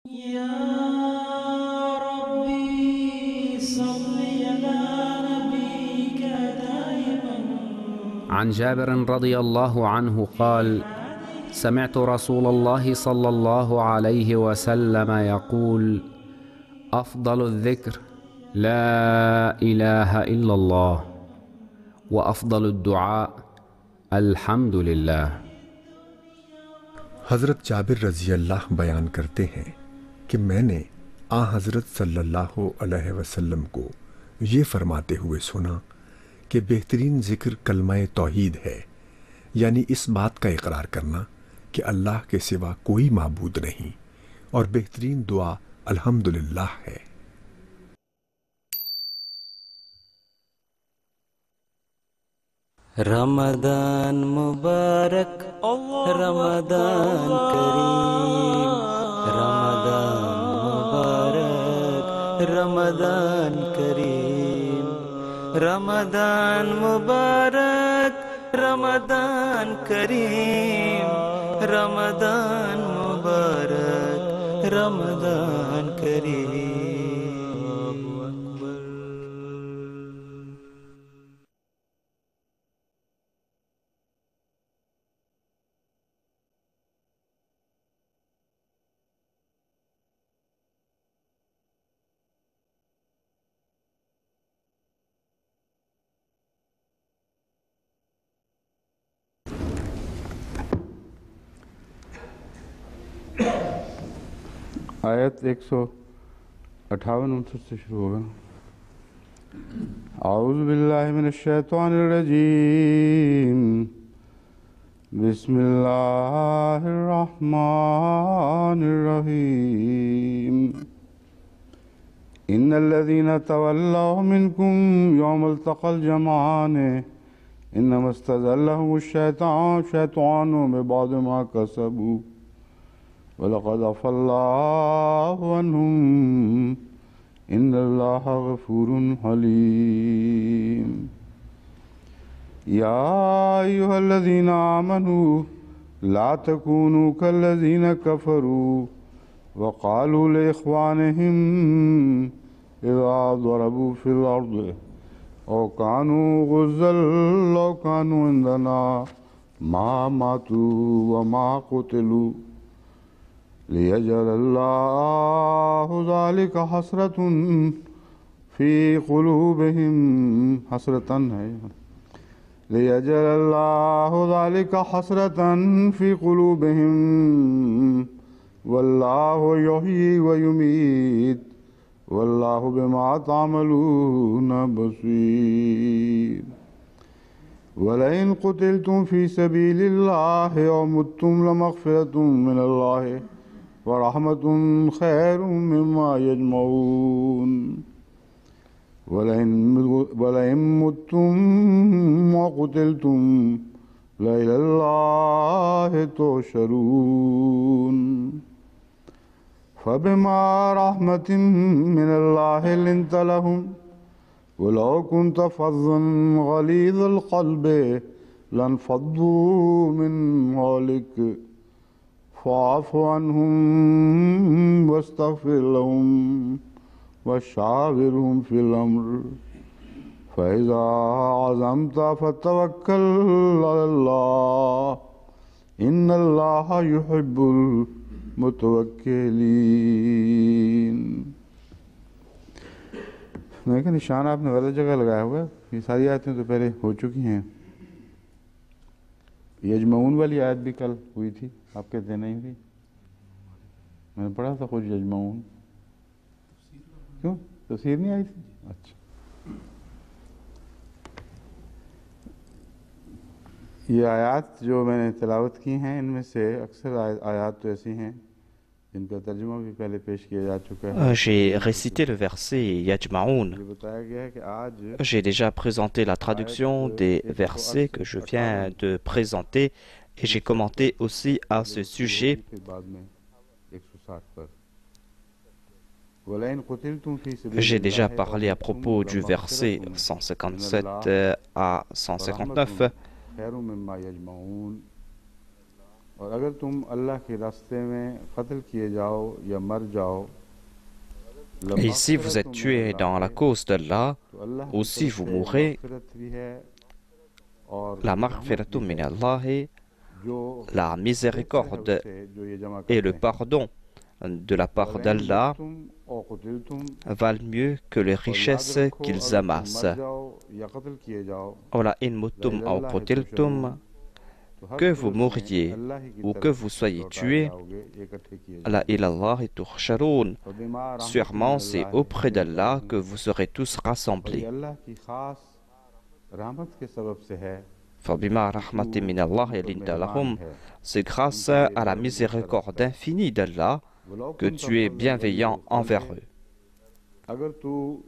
يا ربي صل على نبيك دائما. عن جابر رضي الله عنه قال: سمعت رسول الله صلى الله عليه وسلم يقول: أفضل الذكر لا إله إلا الله، وأفضل الدعاء الحمد لله. हज़रत जाबिर रज़ी अल्लाह बयान करते हैं कि मैंने आ हज़रत सल्लल्लाहु अलैहि वसल्लम को ये फरमाते हुए सुना कि बेहतरीन ज़िक्र कलमा तौहीद है, यानी इस बात का इकरार करना कि अल्लाह के सिवा कोई माबूद नहीं, और बेहतरीन दुआ अल्हम्दुलिल्लाह है। रमदान मुबारक, रमदान करीम, रमदान मुबारक, रमदान करीम, रमदान मुबारक, रमदान करीम, रमदान मुबारक, रमदान करीम। आयत 158-59 से शुरू होगा। आऊज़ु बिल्लाहि मिनश शैतानिर रजीम, बिस्मिल्लाहिर रहमानिर रहीम। इन्नल्लज़ीना तवल्लव मिनकुम यौमल तक़ल जमआन इन्नमा इस्तज़ल्लहुमुश शैतानु बिबअदि मा कसबू वलक़द अफ़ल्लाहु अन्हुम इन्नल्लाह गफ़ूरुन हलीम। या अय्युहल्लज़ीना आमनू ला तकूनू कल्लज़ीना कफ़रू वक़ालू लिइख़वानिहिम इज़ा ज़रबू फ़िल अर्ज़ औ कानू गुज़्ज़ल लौ कानू इंदना मा मातू व मा क़ुतिलू लियजअलल्लाहु ज़ालिका हसरतुन फ़ी क़ुलूबिहिम, हसरतन है, लियजअलल्लाहु ज़ालिका हसरतन फ़ी क़ुलूबिहिम वल्लाहु युह्यी व युमीत वल्लाहु बिमा तामलून बसीर। वलइन क़ुतिलतुम फ़ी सबीलिल्लाहि औ मुत्तुम लमग़फ़िरतुम मिनल्लाहि व रहमतुन खैरुम मिम्मा यजमऊन। वलइन मुत्तुम व क़ुतिलतुम लइलल्लाहि तुहशरून। फबिमा रहमतिन मिनल्लाहि लिन्त लहुम वलौ कुन्त फ़ज़्ज़न गलीज़ल क़ल्बि लन्फ़द्दू मिन हौलिक फ़अफ़ु अन्हुम वस्तग़फ़िर लहुम वशाविरहुम फ़िल अम्र फ़इज़ा अज़म्त फ़तवक्कल अलल्लाह इन्नल्लाह युहिब्बुल मुतवक्किलीन। मैं क्या निशान आपने गलत जगह लगाया हुआ है। ये सारी आयतें तो पहले हो चुकी हैं। यजमऊन वाली आयत भी कल हुई थी, आप कहते नहीं हुई? मैंने पढ़ा था कुछ यजमऊन। क्यों तफसीर नहीं आई थी? अच्छा, ये आयत जो मैंने तिलावत की हैं इनमें से अक्सर आयत तो ऐसी हैं जिनका तर्जुमा भी पहले पेश किया जा चुका है। J'ai récité le verset ये Yajma'oun. बताया गया है कि आज J'ai déjà présenté la traduction des versets que je viens de présenter et j'ai commenté aussi à ce sujet. फिर बाद में 160 पर वलइन क़ुतिलतुम फ़ी J'ai déjà सबीलिल्लाहि parlé à propos du verset 157 à 159. खैरुम मिम्मा यजमऊन। और अगर तुम अल्लाह के रास्ते में कत्ल किए जाओ या मर जाओ Et si vous êtes tué dans la cause d'Allah, तो अल्लाह ou si vous mourrez, भी है और la maghfiratu min Allah, जो la miséricorde जो ये जमा et le pardon de la part d'Allah तुम और कुतिलतुम valent mieux que les richesses qu'ils amassent. या कत्ल किए जाओ Ola in muttum aw qutiltum, que vous mouriez ou que vous soyez tués, la ilallahi tuhsharun. Sûrement c'est auprès d'Allah que vous serez tous rassemblés. अल्लाह की खास रहमत के सबब से है فبما رحمة من الله لنت لهم, c'est grâce à la miséricorde infinie d'Allah que tu es bienveillant envers eux. अगर तू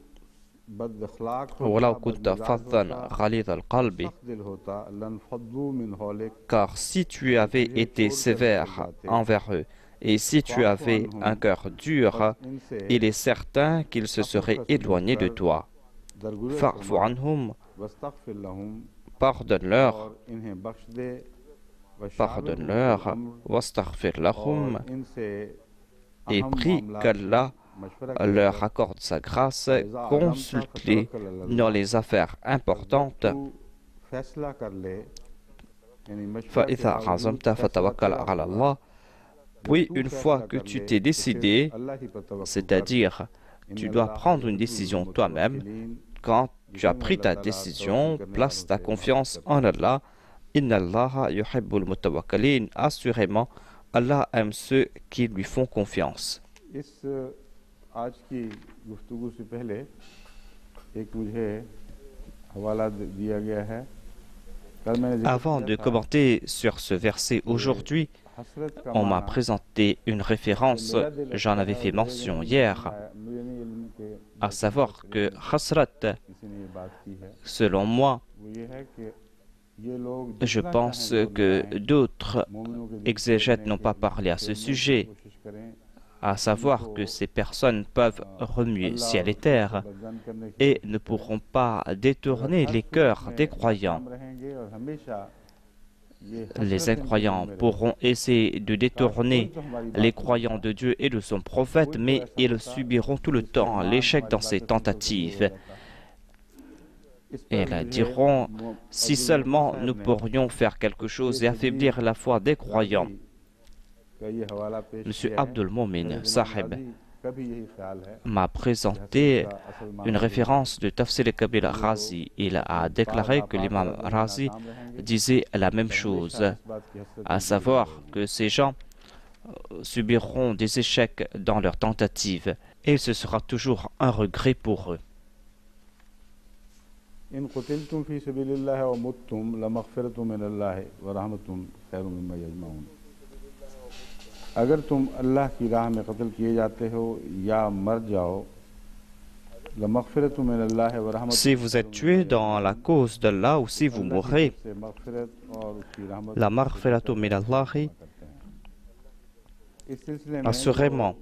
बद अखलाक ولو كنت فظا غليظ القلب, दिल होता लनफद्दू मिन हौलिक car si tu avais été sévère envers eux et si tu avais un cœur dur, il est certain qu'ils se seraient éloignés de toi. दरगुज़र Fa'fu anhum, वस्तगफिर लहुम pardonne-leur, और इन्हें बख्श दे pardonne-leur, wastaghfir lahum, और इनसे et prie qu'Allah leur accorde sa grâce, consulte-les dans les affaires importantes. तू फैसला कर ले यानी मशवरा के فإذا عزمت فتوكل على الله. Puis une fois que tu t'es décidé, अल्लाह ही पर तवक्कुल c'est-à-dire tu dois prendre une décision toi-même, quand tu as pris ta décision, place ta confiance en Allah. Inna Allah yuhibbul mutawakkalin. Assurément, Allah aime ceux qui lui font confiance. इस आज की गुफ्तगू से पहले एक मुझे हवाला दिया गया है कल मैंने जिक्र Avant किया de था, commenter sur ce verset aujourd'hui, हसरत का on m'a माना, présenté une référence, मेरा दिल j'en avais fait mention hier, मुझे नहीं इल्म के à savoir que Hasrat, किसी ने ये बात की है selon moi, वो ये है कि ये लोग je जितना pense चाहें que दुनियाएं, d'autres मोमिनों के दिल exégètes को n'ont pas लेने parlé à के ce लिए sujet, कोशिश करें, à savoir que ces personnes peuvent remuer ciel et terre बदन करने की et ne pourront pas détourner les cœurs des croyants. काम रहेंगे और हमेशा ये Les हसरत incroyants इनके दिल में pourront essayer de détourner les croyants de Dieu et de son prophète, mais ils subiront tout le temps l'échec dans ces tentatives. Et ils diront, si seulement nous pourrions faire quelque chose et affaiblir la foi des croyants. Monsieur Abdul Momin Sahib m'a présenté une référence de Tafsir Kabir Razi. Il a déclaré que l'imam Razi disait la même chose, à savoir que ces gens subiront des échecs dans leurs tentatives et ce sera toujours un regret pour eux. इन कुतिलतुम फी सबीलिल्लाह व मुत्तुम लमगफिरतुम मिनल्लाह व रहमतुम खैरुम मिम्मा यजमाउन। अगर तुम अल्लाह की राह में कत्ल किए जाते हो या मर जाओ लमगफिरतुम मिनल्लाह व रहमतुम Si vous êtes tué dans la cause d'Allah ou si vous mourrez, से मगफिरत और उसकी रहमत la maghfiratu min Allahi, इस सिलसिले में assurément,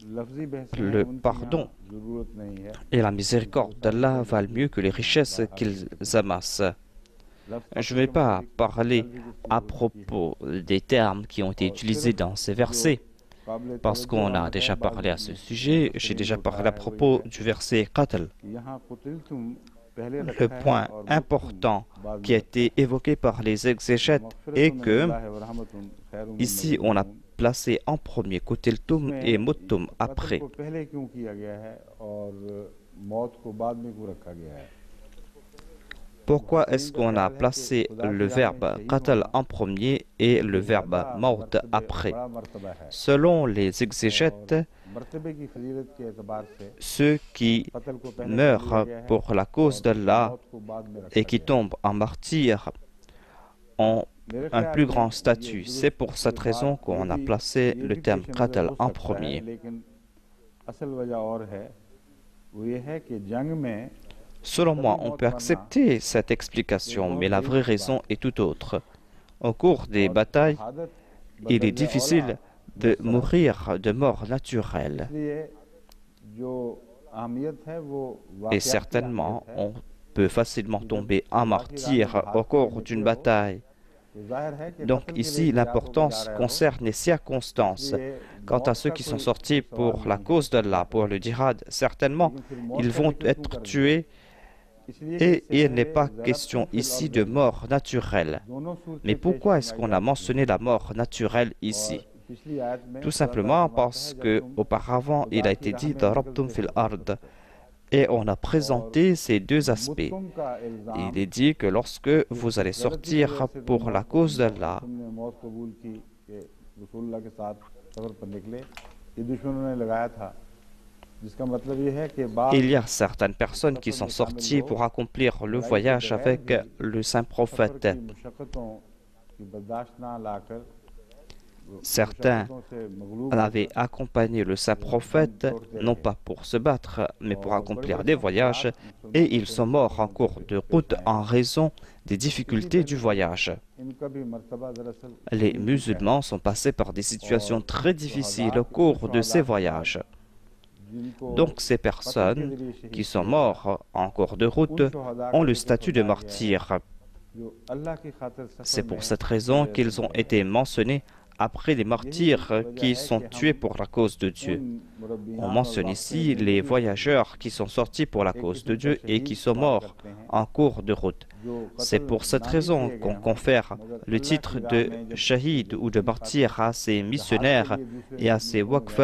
लफ्जी बहस le pardon जरूरत नहीं है। et la miséricorde d'Allah valent mieux que les richesses qu'ils amassent. Je ne vais pas parler à propos des termes qui ont été utilisés dans ces versets, parce qu'on a déjà parlé à ce sujet. J'ai déjà parlé à propos du verset Qatl. यहाँ कुतिलतुम पहले Le point important qui a été évoqué par les exégètes est que ici on a placé en premier Kutiltum et Muttum après. को पहले क्यों किया गया है और मौत को बाद में क्यों रखा गया है? Pourquoi est-ce qu'on a placé le verbe qatl en premier et le verbe maut après? बड़ा मर्तबा है। Selon les exégètes, मर्तबे की फजीलत के एतबार से ceux qui कत्ल को पहले meurent किया गया है pour la cause d'Allah मौत को बाद में रखा et qui tombent en martyr ont un plus grand statut. C'est pour cette raison qu'on a placé le terme qatl en premier. लेकिन असल वजह और है वो ये है कि जंग में Selon moi, on peut accepter cette explication, mais la vraie raison est tout autre. Au cours des batailles, il est difficile de mourir de mort naturelle. Et certainement, on peut facilement tomber en martyr au cours d'une bataille. Donc ici, l'importance concerne les circonstances. Quant à ceux qui sont sortis pour la cause d'Allah, pour le djihad, certainement, ils vont être tués et il n'est pas question ici de mort naturelle. Mais pourquoi est-ce qu'on a mentionné la mort naturelle ici? Tout simplement parce qu'auparavant, il a été dit « Darabtum fil ard » et on a présenté ces deux aspects. Il est dit que lorsque vous allez sortir pour la cause d'Allah, il y a certaines personnes qui sont sorties pour accomplir le voyage avec le saint prophète. Certains avaient accompagné le saint prophète, non pas pour se battre, mais pour accomplir des voyages, et ils sont morts en cours de route en raison des difficultés du voyage. Les musulmans sont passés par des situations très difficiles au cours de ces voyages. Donc ces personnes qui sont mortes en cours de route ont le statut de martyrs. C'est pour cette raison qu'ils ont été mentionnés après les martyrs qui sont tués pour la cause de Dieu. On mentionne ici les voyageurs qui sont sortis pour la cause de Dieu et qui sont morts en cours de route. C'est pour cette raison qu'on confère le titre de shahid ou de martyr à ces missionnaires et à ces waqf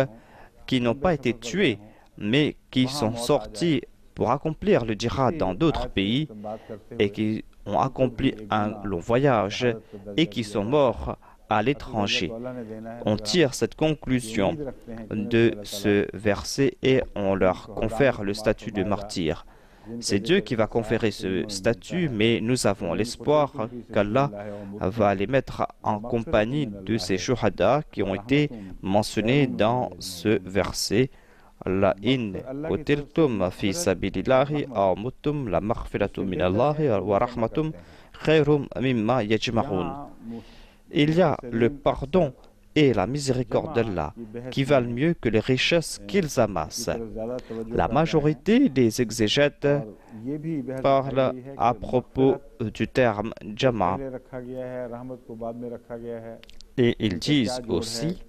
qui n'ont pas été tués, mais qui sont sortis pour accomplir le djihad dans d'autres pays et qui ont accompli un long voyage et qui sont morts à l'étranger. On tire cette conclusion de ce verset et on leur confère le statut de martyr. C'est Dieu qui va conférer ce statut, mais nous avons l'espoir qu'Allah va les mettre en compagnie de ces shuhada qui ont été mentionnés dans ce verset. La in qutiltum fi sabilillahi aw muttum la maghfiratu min Allahi wa rahmatum khairum mimma yajma'un. Il y a le pardon et la miséricorde d'Allah qui valent mieux que les richesses qu'ils amassent. La majorité des exégètes parlent à propos du terme jama et ils disent aussi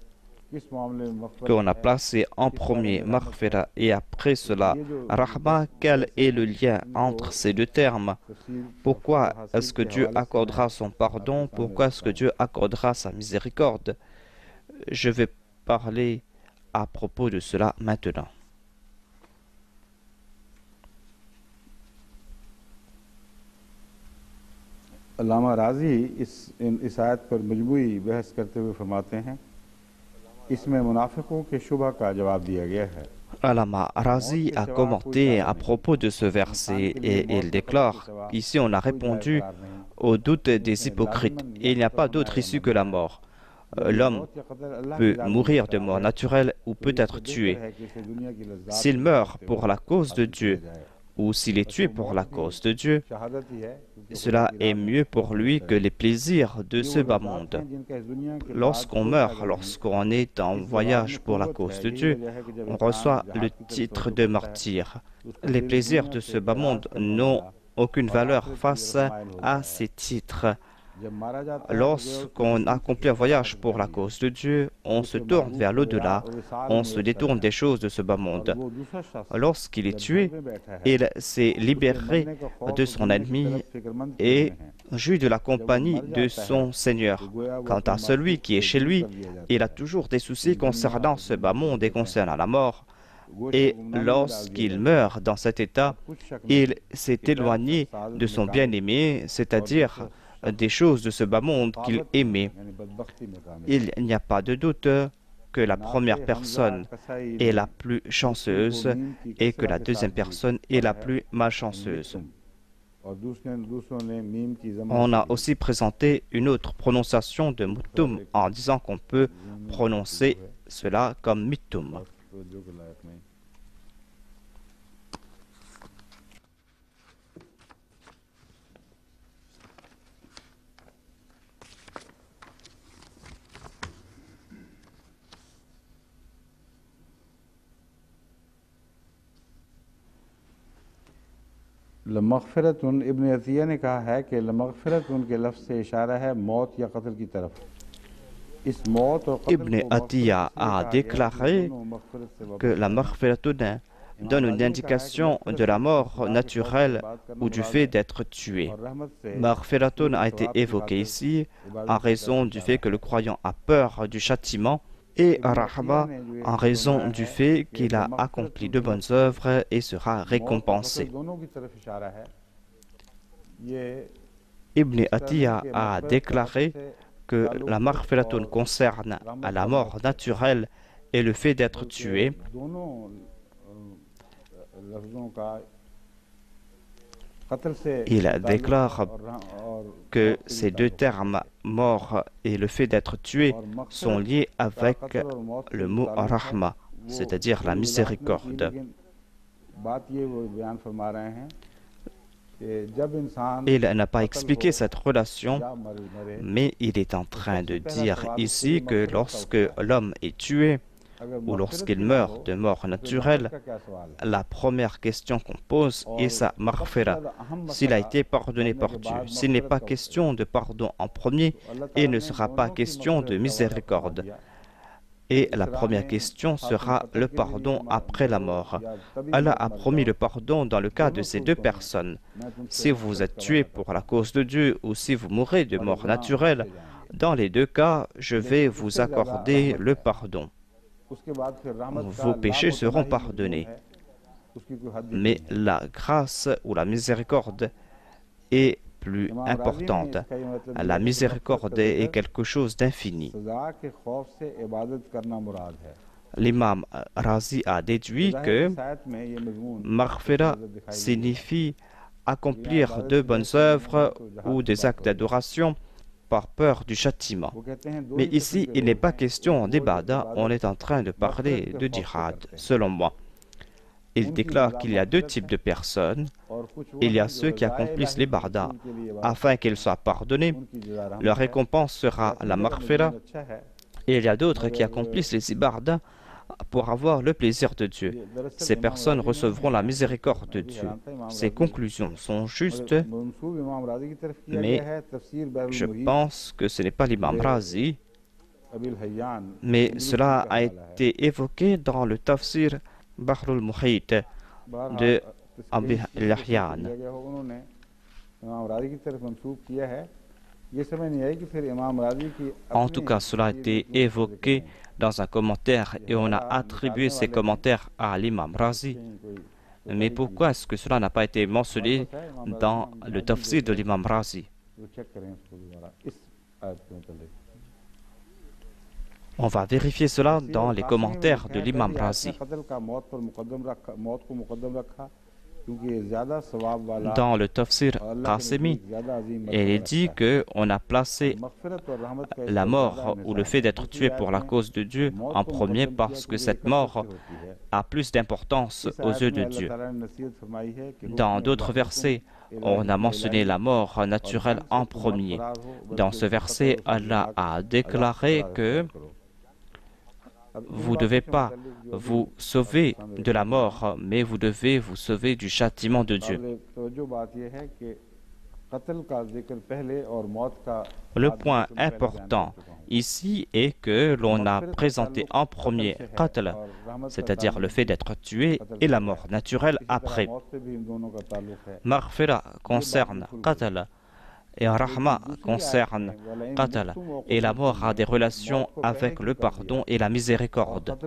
qu'on a placé en premier maghfira et après cela rahma. Quel est le lien entre ces deux termes? Pourquoi est-ce que Dieu accordera son pardon? Pourquoi est-ce que Dieu accordera sa miséricorde? Je vais parler à propos de cela maintenant. अल्लामा राजी इस आयत पर मजमूई बहस करते हुए फरमाते हैं, इसमें मुनाफिकों के शुबह का जवाब दिया गया है. Allama Razi a commenté à propos de ce verset et il déclare qu'ici on a répondu au doute des hypocrites. Et il n'y a pas d'autre issue que la mort. L'homme peut mourir de mort naturelle ou peut être tué. S'il meurt pour la cause de Dieu ou s'il est tué pour la cause de Dieu, cela est mieux pour lui que les plaisirs de ce bas monde. Lorsqu'on meurt, lorsqu'on est en voyage pour la cause de Dieu, on reçoit le titre de martyr. Les plaisirs de ce bas monde n'ont aucune valeur face à ces titres. Lorsqu'on accomplit un voyage pour la cause de Dieu, on se tourne vers l'au-delà, on se détourne des choses de ce bas monde. Lorsqu'il est tué, il s'est libéré de son ennemi et jouit de la compagnie de son Seigneur. Quant à celui qui est chez lui, il a toujours des soucis concernant ce bas monde et concernant la mort. Et lorsqu'il meurt dans cet état, il s'est éloigné de son bien-aimé, c'est-à-dire des choses de ce bas monde qu'il aimait. Il n'y a pas de doute que la première personne est la plus chanceuse et que la deuxième personne est la plus malchanceuse. On a aussi présenté une autre prononciation de Muttum en disant qu'on peut prononcer cela comme Mittum. लमग़फ़िरतुन इब्न अतिया ने कहा है कि लमग़फ़िरतुन के लफ्ज़ से इशारा है मौत या कत्ल की तरफ। इस मौत और Ibn Atiyya a déclaré que la maghfiratun donne une indication de la mort naturelle ou du fait d'être tué. Maghfiratun a été évoqué ici en raison du fait que le croyant a peur du châtiment, et Rahma en raison du fait qu'il a accompli de bonnes œuvres et sera récompensé. Ibn Atiyya a déclaré que la maghfiratun concerne à la mort naturelle et le fait d'être tué. Il déclare que ces deux termes, mort et le fait d'être tué, sont liés avec le mot rahma, c'est-à-dire la miséricorde. Il n'a pas expliqué cette relation, mais il est en train de dire ici que lorsque l'homme est tué, ou lorsqu'il meurt de mort naturelle, la première question qu'on pose est sa maghfira, s'il a été pardonné par Dieu. S'il n'est pas question de pardon en premier, il ne sera pas question de miséricorde. Et la première question sera le pardon après la mort. Allah a promis le pardon dans le cas de ces deux personnes. Si vous êtes tué pour la cause de Dieu ou si vous mourrez de mort naturelle, dans les deux cas, je vais vous accorder le pardon. Vos péchés seront pardonnés. Mais la grâce ou la miséricorde est plus importante. La miséricorde est quelque chose d'infini. L'imam Razi a déduit que maghfira signifie accomplir de bonnes œuvres ou des actes d'adoration par peur du châtiment. Mais ici, il n'est pas question d'ibada, on est en train de parler de djihad, selon moi. Il déclare qu'il y a deux types de personnes. Il y a ceux qui accomplissent les bardas afin qu'ils soient pardonnés. Leur récompense sera la maghfira. Et il y a d'autres qui accomplissent les ibadas pour avoir le plaisir de Dieu. Ces personnes recevront la miséricorde de Dieu. Ces conclusions sont justes, mais je pense que ce n'est pas l'imam Razi, mais cela a été évoqué dans le tafsir Bahrul Muhit de Abi al-Hayyan. En tout cas, cela a été évoqué dans un commentaire et on a attribué ces commentaires à l'imam Razi. Mais pourquoi est-ce que cela n'a pas été mentionné dans le tafsir de l'imam Razi? On va vérifier cela dans les commentaires de l'imam Razi. Dans le tafsir Qasimi, il est dit qu'on a placé la mort ou le fait d'être tué pour la cause de Dieu en premier parce que cette mort a plus d'importance aux yeux de Dieu. Dans d'autres versets, on a mentionné la mort naturelle en premier. Dans ce verset, Allah a déclaré que vous ne devez pas vous sauver de la mort, mais vous devez vous sauver du châtiment de Dieu. Le point important ici est que l'on a présenté en premier qatl, c'est-à-dire le fait d'être tué, et la mort naturelle après. Maghfira concerne qatl, et Rahma concerne qatl, et la mort a des relations avec le pardon et la miséricorde.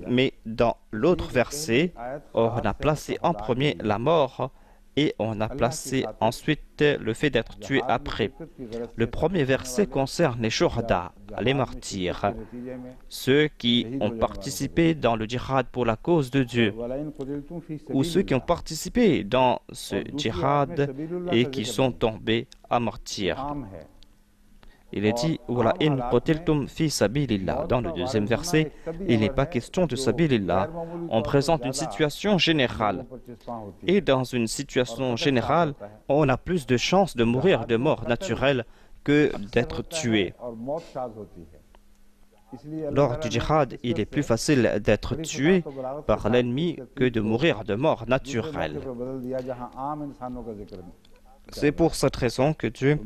Mais dans l'autre verset, on a placé en premier la mort et on a placé ensuite le fait d'être tué après. Le premier verset concerne les shuhada, les martyrs, ceux qui ont participé dans le djihad pour la cause de Dieu, ou ceux qui ont participé dans ce djihad et qui sont tombés à martyrs. Il est dit dans le deuxième verset, il n'est pas question de sabilillah. On présente une situation générale. Et dans une situation générale, on a plus de chances de mourir de mort naturelle que d'être tué. Lors du djihad, il est plus facile d'être tué par l'ennemi que de mourir de mort naturelle. C'est pour cette raison que Dieu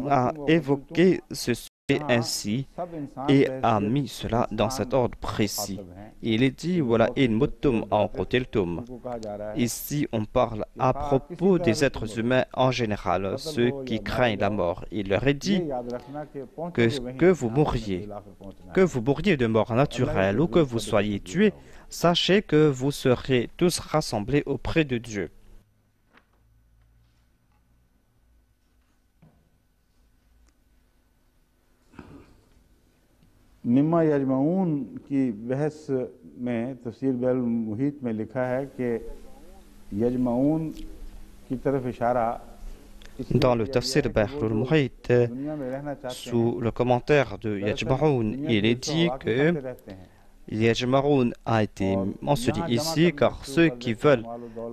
a évoqué ce sujet ainsi et a mis cela dans cet ordre précis. Il est dit voilà in muttum aw qutiltum. Ici, on parle à propos des êtres humains en général, ceux qui craignent la mort. Il leur est dit que vous mouriez de mort naturelle ou que vous soyez tués, sachez que vous serez tous rassemblés auprès de Dieu. मिम्मा यजमाऊन की बहस में तफसीर बैल मुहीत में लिखा है कि यजमाऊन की तरफ इशारा Dans le tafsir Bahr al-Muhayt, sous le commentaire de Yajma'oun, il est dit que Yajma'oun a été mentionné ici car ceux qui veulent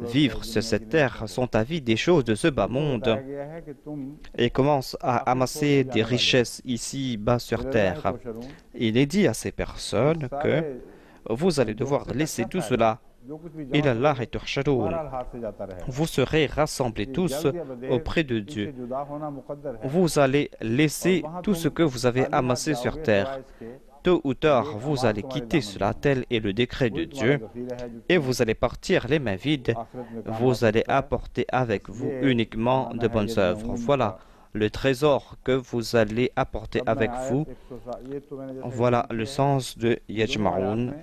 vivre sur cette terre sont avides des choses de ce bas monde et commencent à amasser des richesses ici bas sur terre. Il est dit à ces personnes que vous allez devoir laisser tout cela. Vous serez rassemblés tous auprès de Dieu. Vous allez laisser tout ce que vous avez amassé sur terre. Tôt ou tard, vous allez quitter cela, tel est le décret de Dieu, et vous allez partir les mains vides. Vous allez apporter avec vous uniquement de bonnes œuvres. Voilà le trésor que vous allez apporter avec vous. Voilà le sens de Yajma'oun.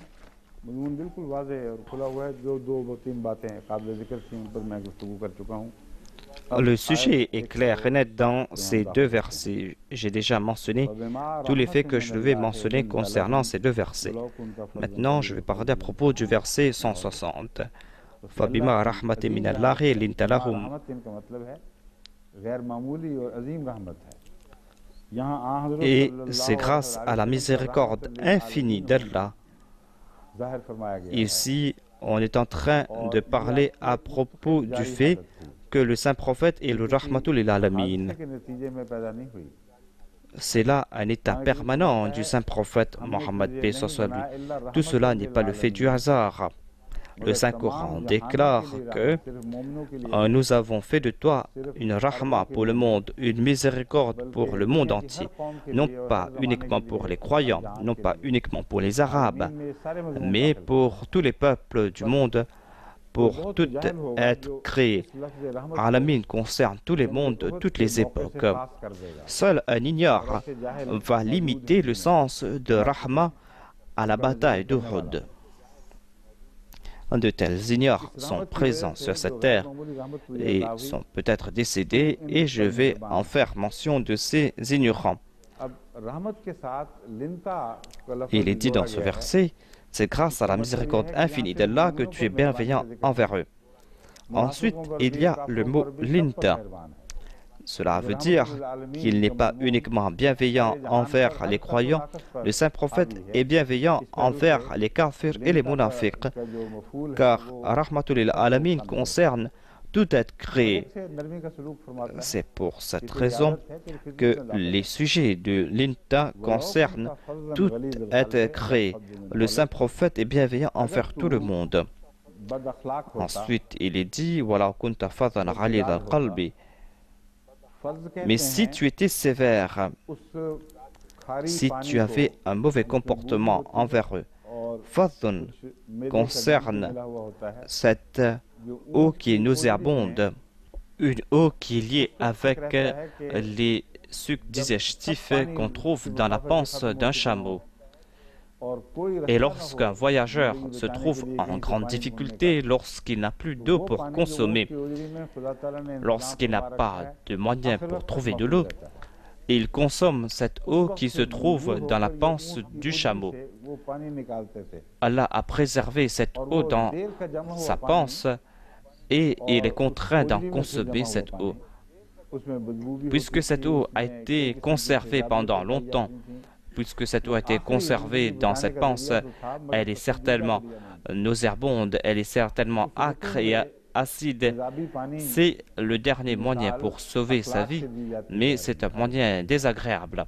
Le sujet est clair et net dans ces deux versets. J'ai déjà mentionné tous les faits que je devais mentionner concernant ces deux versets. Maintenant, je vais parler à propos du verset 160. فَبِمَا رَحْمَةٍ مِنَ اللَّهِ لِنْتَ لَهُمْ. Et c'est grâce à la miséricorde infinie d'Allah. Ici, on est en train de parler à propos du fait que le saint prophète est le Rahmatul lil Alamin. C'est là un état permanent du saint prophète Mohammed paix soit lui. Tout cela n'est pas le fait du hasard. Le Saint-Coran déclare que nous avons fait de toi une rahma pour le monde, une miséricorde pour le monde entier, non pas uniquement pour les croyants, non pas uniquement pour les Arabes, mais pour tous les peuples du monde, pour tout être créé. Alamin concerne tous les mondes, toutes les époques. Seul un ignare va limiter le sens de rahma à la bataille d'Uhud. De tels ignares sont présents sur cette terre et sont peut-être décédés, et je vais en faire mention de ces ignorants. Il est dit dans ce verset, c'est grâce à la miséricorde infinie d'Allah que tu es bienveillant envers eux. Ensuite, il y a le mot linta. Cela veut dire qu'il n'est pas uniquement bienveillant envers les croyants, le saint prophète est bienveillant envers les kafirs et les munafiqs, car Rahmatul lil Alamin concerne tout être créé. C'est pour cette raison que les sujets de l'inta concernent tout être créé. Le saint prophète est bienveillant envers tout le monde. Ensuite, il est dit Wala kunta fadhan ghalid al-qalbi. Mais si tu étais sévère, si tu avais un mauvais comportement envers eux, fadhun concerne cette eau qui est nauséabonde, une eau qui est liée avec les sucs digestifs qu'on trouve dans la panse d'un chameau. Et lorsqu'un voyageur se trouve en grande difficulté, lorsqu'il n'a plus d'eau pour consommer, lorsqu'il n'a pas de moyens pour trouver de l'eau, il consomme cette eau qui se trouve dans la panse du chameau. Allah a préservé cette eau dans sa panse et il est contraint d'en consommer cette eau. Puisque cette eau a été conservée pendant longtemps, puisque cette eau a été conservée dans cette panse, elle est certainement nauséabonde, elle est certainement âcre et acide. C'est le dernier moyen pour sauver sa vie, mais c'est un moyen désagréable.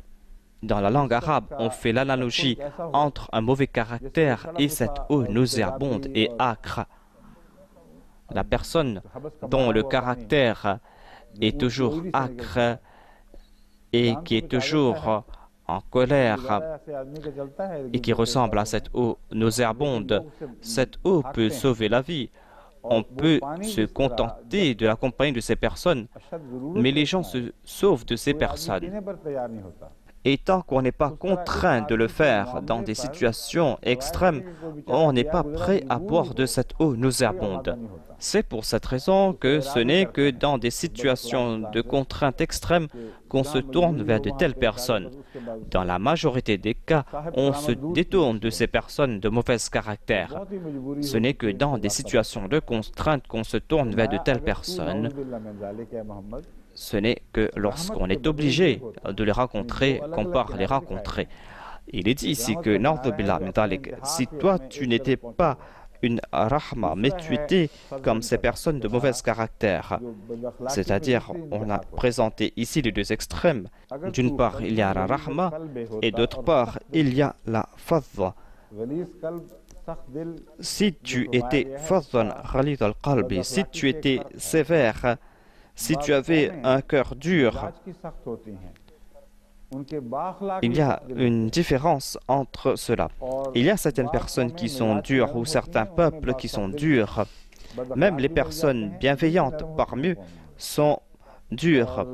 Dans la langue arabe, on fait l'analogie entre un mauvais caractère et cette eau nauséabonde et âcre. La personne dont le caractère est toujours âcre et qui est toujours en colère et qui ressemble à cette eau nauséabonde, cette eau peut sauver la vie. On peut se contenter de la compagnie de ces personnes, mais les gens se sauvent de ces personnes. Et tant qu'on n'est pas contraint de le faire dans des situations extrêmes, on n'est pas prêt à boire de cette eau nauséabonde. C'est pour cette raison que ce n'est que dans des situations de contrainte extrême qu'on se tourne vers de telles personnes. Dans la majorité des cas, on se détourne de ces personnes de mauvais caractère. Ce n'est que dans des situations de contrainte qu'on se tourne vers de telles personnes. Ce n'est que lorsqu'on est obligé de les rencontrer qu'on part les rencontrer. Il est dit ici que, si toi tu n'étais pas une rahma, mais tu étais comme ces personnes de mauvais caractère. C'est-à-dire, on a présenté ici les deux extrêmes. D'une part, il y a la rahma, et d'autre part, il y a la fadha. Si tu étais fadhan ghalid al-qalbi, si tu étais sévère, si tu avais un cœur dur, il y a une différence entre cela. Il y a certaines personnes qui sont dures ou certains peuples qui sont durs. Même les personnes bienveillantes parmi eux sont dures.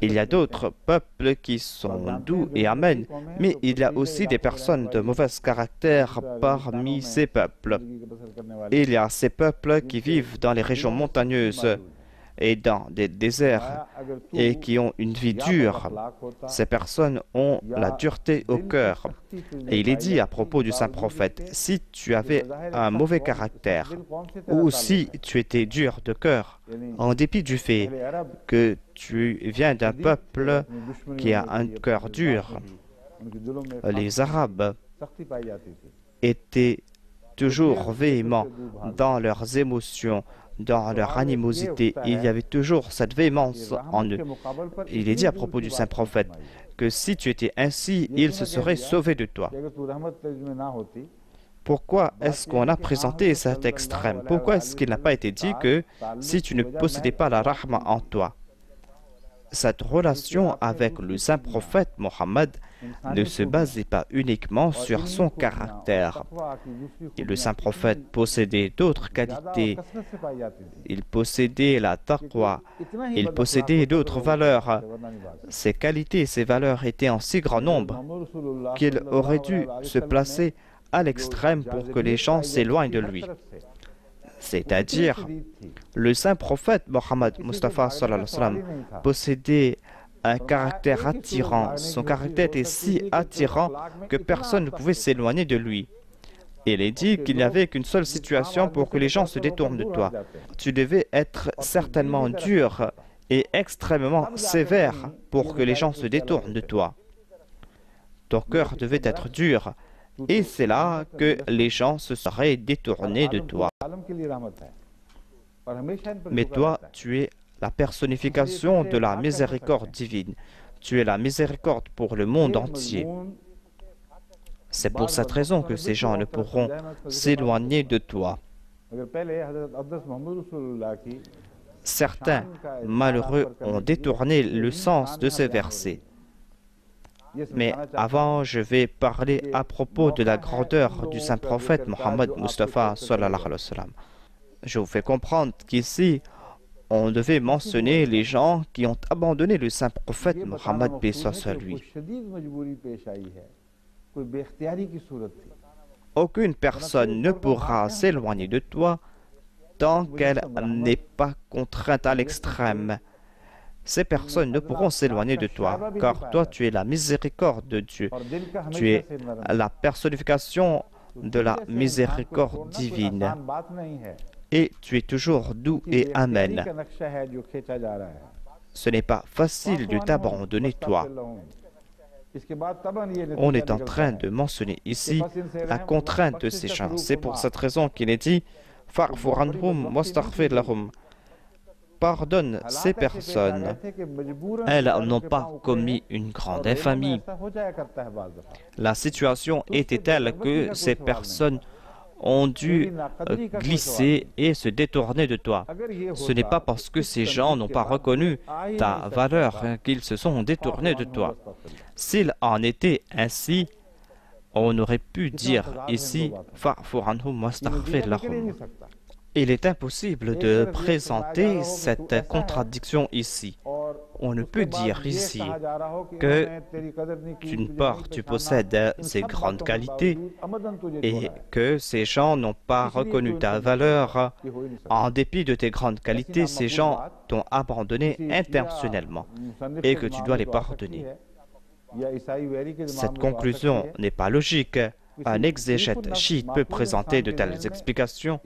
Il y a d'autres peuples qui sont doux et amènes, mais il y a aussi des personnes de mauvais caractère parmi ces peuples. Il y a ces peuples qui vivent dans les régions montagneuses et dans des déserts et qui ont une vie dure. Ces personnes ont la dureté au cœur. Et il est dit à propos du saint prophète, si tu avais un mauvais caractère ou si tu étais dur de cœur, en dépit du fait que tu viens d'un peuple qui a un cœur dur, les Arabes étaient toujours véhéments dans leurs émotions, dans leur animosité. Il y avait toujours cette véhémence en eux. Il est dit à propos du saint prophète que si tu étais ainsi, il se serait sauvé de toi. Pourquoi est-ce qu'on a présenté cet extrême? Pourquoi est-ce qu'il n'a pas été dit que si tu ne possédais pas la rahma en toi? Cette relation avec le saint prophète Mohammed ne se basait pas uniquement sur son caractère. Et le saint prophète possédait d'autres qualités. Il possédait la taqwa. Il possédait d'autres valeurs. Ces qualités et ces valeurs étaient en si grand nombre qu'il aurait dû se placer à l'extrême pour que les gens s'éloignent de lui. C'est-à-dire, le saint prophète Mohammed Mustafa sallallahu alayhi wa sallam possédait un caractère attirant. Son caractère était si attirant que personne ne pouvait s'éloigner de lui. Il est dit qu'il n'y avait qu'une seule situation pour que les gens se détournent de toi. Tu devais être certainement dur et extrêmement sévère pour que les gens se détournent de toi. Ton cœur devait être dur. Et c'est là que les gens se seraient détournés de toi. Mais toi, tu es la personnification de la miséricorde divine. Tu es la miséricorde pour le monde entier. C'est pour cette raison que ces gens ne pourront s'éloigner de toi. Certains malheureux ont détourné le sens de ces versets. Mais avant, je vais parler à propos de la grandeur du saint prophète Mohammed Mustafa sallallahu alayhi wa sallam. Je vous fais comprendre qu'ici, on devait mentionner les gens qui ont abandonné le saint prophète Mohammed paix soit lui. Aucune personne ne pourra s'éloigner de toi tant qu'elle n'est pas contrainte à l'extrême. Ces personnes ne pourront s'éloigner de toi, car toi tu es la miséricorde de Dieu. Tu es la personnification de la miséricorde divine. Et tu es toujours doux et amène. Ce n'est pas facile de t'abandonner toi. On est en train de mentionner ici la contrainte de ces gens. C'est pour cette raison qu'il est dit « Fa'fu anhum wastaghfir lahum » pardonne ces personnes. Elles n'ont pas commis une grande infamie. La situation était telle que ces personnes ont dû glisser et se détourner de toi. Ce n'est pas parce que ces gens n'ont pas reconnu ta valeur qu'ils se sont détournés de toi. S'il en était ainsi, on aurait pu dire ici « Fa'fu anhum wastaghfir lahum ». Il est impossible de présenter cette contradiction ici. On ne peut dire ici que d'une part tu possèdes ces grandes qualités et que ces gens n'ont pas reconnu ta valeur. En dépit de tes grandes qualités, ces gens t'ont abandonné intentionnellement et que tu dois les pardonner. Cette conclusion n'est pas logique. Un exégète chiite peut présenter de telles explications.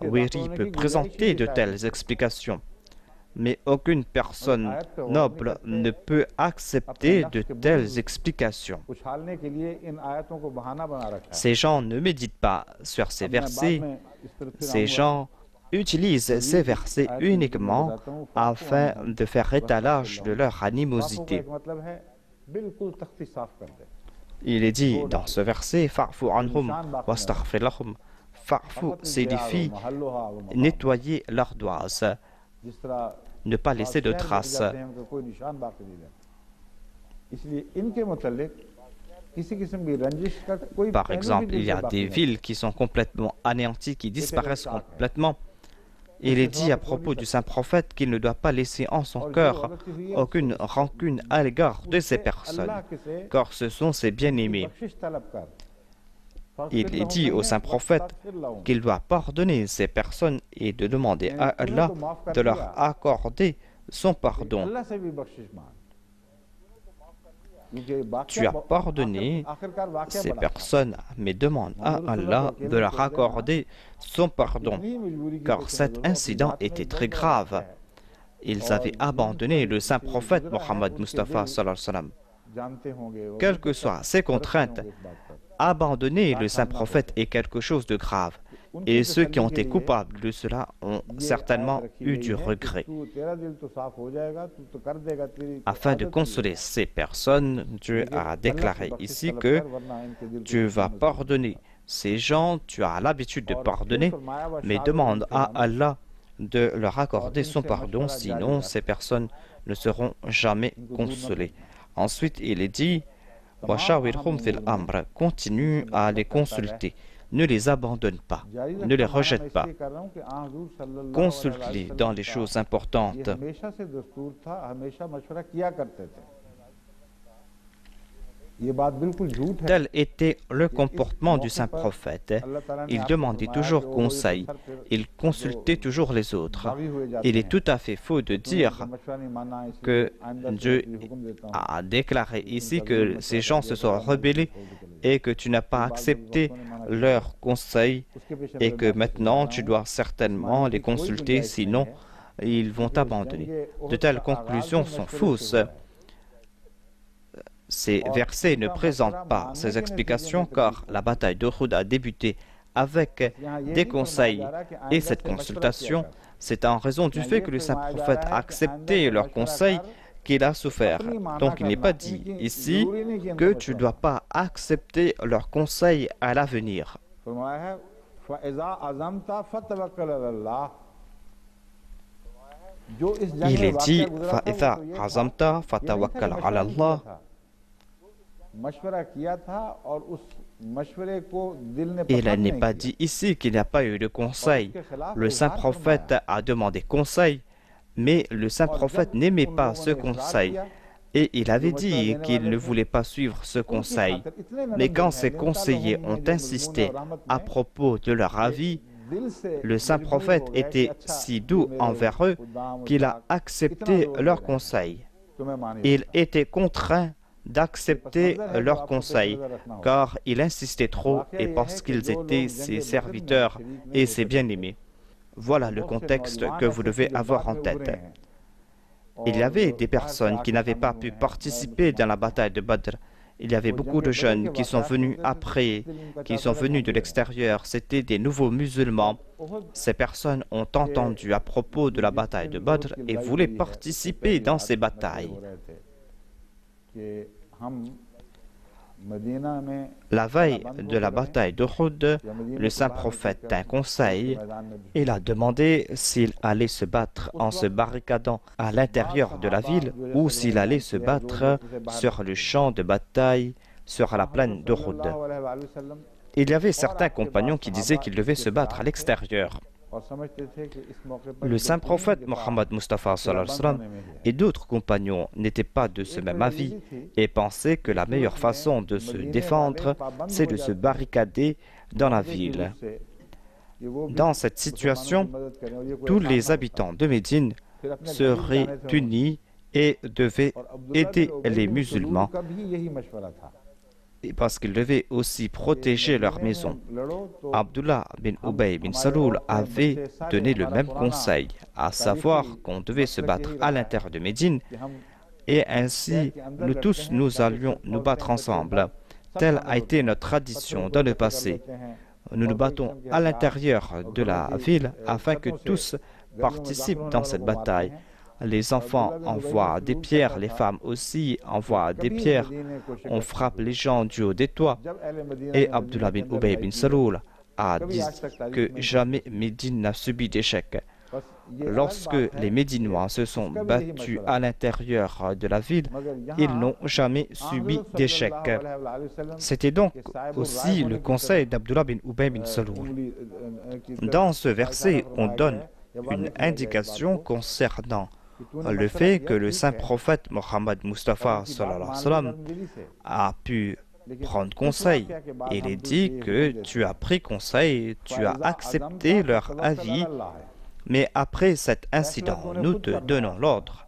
Wéri peut présenter de telles explications. Mais aucune personne noble ne peut accepter de telles explications. Ces gens ne méditent pas sur ces versets. Ces gens utilisent ces versets uniquement afin de faire étalage de leur animosité. Il est dit dans ce verset, Fa'fu anhum wastaghfir lahum. Fa'fu signifie nettoyer l'ardoise, ne pas laisser de traces. Par exemple, il y a des villes qui sont complètement anéanties, qui disparaissent complètement. Il est dit à propos du saint prophète qu'il ne doit pas laisser en son cœur aucune rancune à l'égard de ces personnes, car ce sont ses bien-aimés. Il est dit au saint prophète qu'il doit pardonner ces personnes et de demander à Allah de leur accorder son pardon. Tu as pardonné ces personnes, mais demande à Allah de leur accorder son pardon, car cet incident était très grave. Ils avaient abandonné le saint prophète Mohammed Mustafa sallallahu alayhi wa sallam. Quelles que soient ces contraintes, abandonner le saint prophète est quelque chose de grave. Et ceux qui ont été coupables de cela ont certainement eu du regret. Afin de consoler ces personnes, Dieu a déclaré ici que tu vas pardonner ces gens, tu as l'habitude de pardonner, mais demande à Allah de leur accorder son pardon, sinon ces personnes ne seront jamais consolées. Ensuite, il est dit, Washawirhum fil amr, continue à les consulter. Ne les abandonne pas, ne les rejette pas. Consulte-les dans les choses importantes. Tel était le comportement du saint prophète. Il demandait toujours conseil, il consultait toujours les autres. Il est tout à fait faux de dire que Dieu a déclaré ici que ces gens se sont rebellés et que tu n'as pas accepté leurs conseils et que maintenant tu dois certainement les consulter, sinon ils vont t'abandonner. De telles conclusions sont fausses. Ces versets ne présentent pas ces explications car la bataille d'Uhud a débuté avec des conseils et cette consultation, c'est en raison du fait que le saint prophète a accepté leurs conseils qu'il a souffert. Donc il n'est pas dit ici que tu ne dois pas accepter leurs conseils à l'avenir. Il est dit فَإِذَا عَزَمْتَ فَتَوَكَّلْ عَلَى اللَّهِ. Il n'est pas dit ici qu'il n'y a pas eu de conseil. Le saint prophète a demandé conseil, mais le saint prophète n'aimait pas ce conseil. Et il avait dit qu'il ne voulait pas suivre ce conseil. Mais quand ses conseillers ont insisté à propos de leur avis, le saint prophète était si doux envers eux qu'il a accepté leur conseil. Il était contraint d'accepter leurs conseils, car il insistait trop et parce qu'ils étaient ses serviteurs et ses bien-aimés. Voilà le contexte que vous devez avoir en tête. Il y avait des personnes qui n'avaient pas pu participer dans la bataille de Badr Il y avait beaucoup de jeunes qui sont venus après, qui sont venus de l'extérieur. C'était des nouveaux musulmans. Ces personnes ont entendu à propos de la bataille de Badr et voulaient participer dans ces batailles. La veille de la bataille d'Uhud, le saint prophète tint conseil. Il a demandé s'il allait se battre en se barricadant à l'intérieur de la ville ou s'il allait se battre sur le champ de bataille sur la plaine d'Uhud. Il y avait certains compagnons qui disaient qu'il devait se battre à l'extérieur. Le saint prophète Mohammed Mustafa et d'autres compagnons n'étaient pas de ce même avis et pensaient que la meilleure façon de se défendre, c'est de se barricader dans la ville. Dans cette situation, tous les habitants de Médine seraient unis et devaient aider les musulmans parce qu'ils devaient aussi protéger leur maison. Abdullah bin Ubay bin Saloul avait donné le même conseil, à savoir qu'on devait se battre à l'intérieur de Médine et ainsi nous tous nous allions nous battre ensemble. Telle a été notre tradition dans le passé. Nous nous battons à l'intérieur de la ville afin que tous participent dans cette bataille. Les enfants envoient des pierres, les femmes aussi envoient des pierres. On frappe les gens du haut des toits. Et Abdullah bin Ubay bin Saloul a dit que jamais Médine n'a subi d'échec. Lorsque les Médinois se sont battus à l'intérieur de la ville, ils n'ont jamais subi d'échec. C'était donc aussi le conseil d'Abdullah bin Ubay bin Saloul. Dans ce verset, on donne une indication concernant le fait que le saint prophète Mohammed Mustafa a pu prendre conseil. Il est dit que tu as pris conseil, tu as accepté leur avis, mais après cet incident, nous te donnons l'ordre.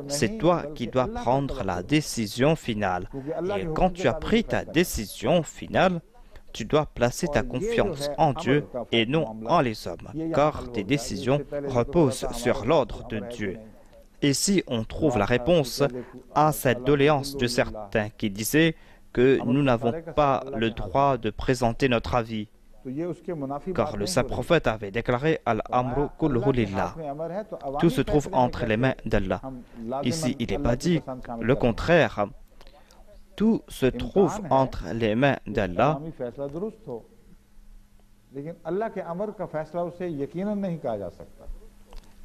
C'est toi qui dois prendre la décision finale. Et quand tu as pris ta décision finale, tu dois placer ta confiance en Dieu et non en les hommes, car tes décisions reposent sur l'ordre de Dieu. Ici, on trouve la réponse à cette doléance de certains qui disaient que nous n'avons pas le droit de présenter notre avis, car le saint prophète avait déclaré « Al-Amru kulluhu lillah ». Tout se trouve entre les mains d'Allah. Ici, il n'est pas dit le contraire. Tout se trouve entre les mains d'Allah.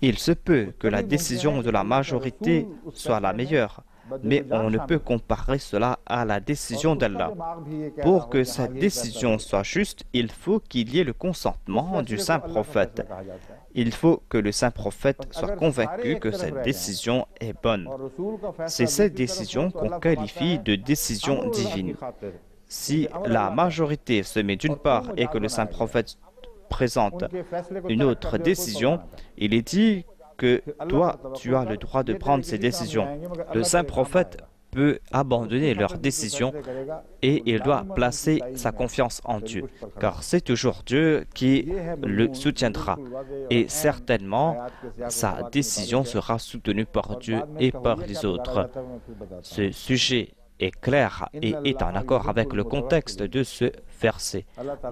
Il se peut que la décision de la majorité soit la meilleure, mais on ne peut comparer cela à la décision d'Allah. Pour que cette décision soit juste, il faut qu'il y ait le consentement du saint prophète. Il faut que le saint prophète soit convaincu que cette décision est bonne. C'est cette décision qu'on qualifie de décision divine. Si la majorité se met d'une part et que le saint prophète présente une autre décision, il est dit que toi, tu as le droit de prendre ces décisions. Le saint prophète peut abandonner leur décision et il doit placer sa confiance en Dieu, car c'est toujours Dieu qui le soutiendra. Et certainement, sa décision sera soutenue par Dieu et par les autres. Ce sujet est clair et est en accord avec le contexte de ce verset.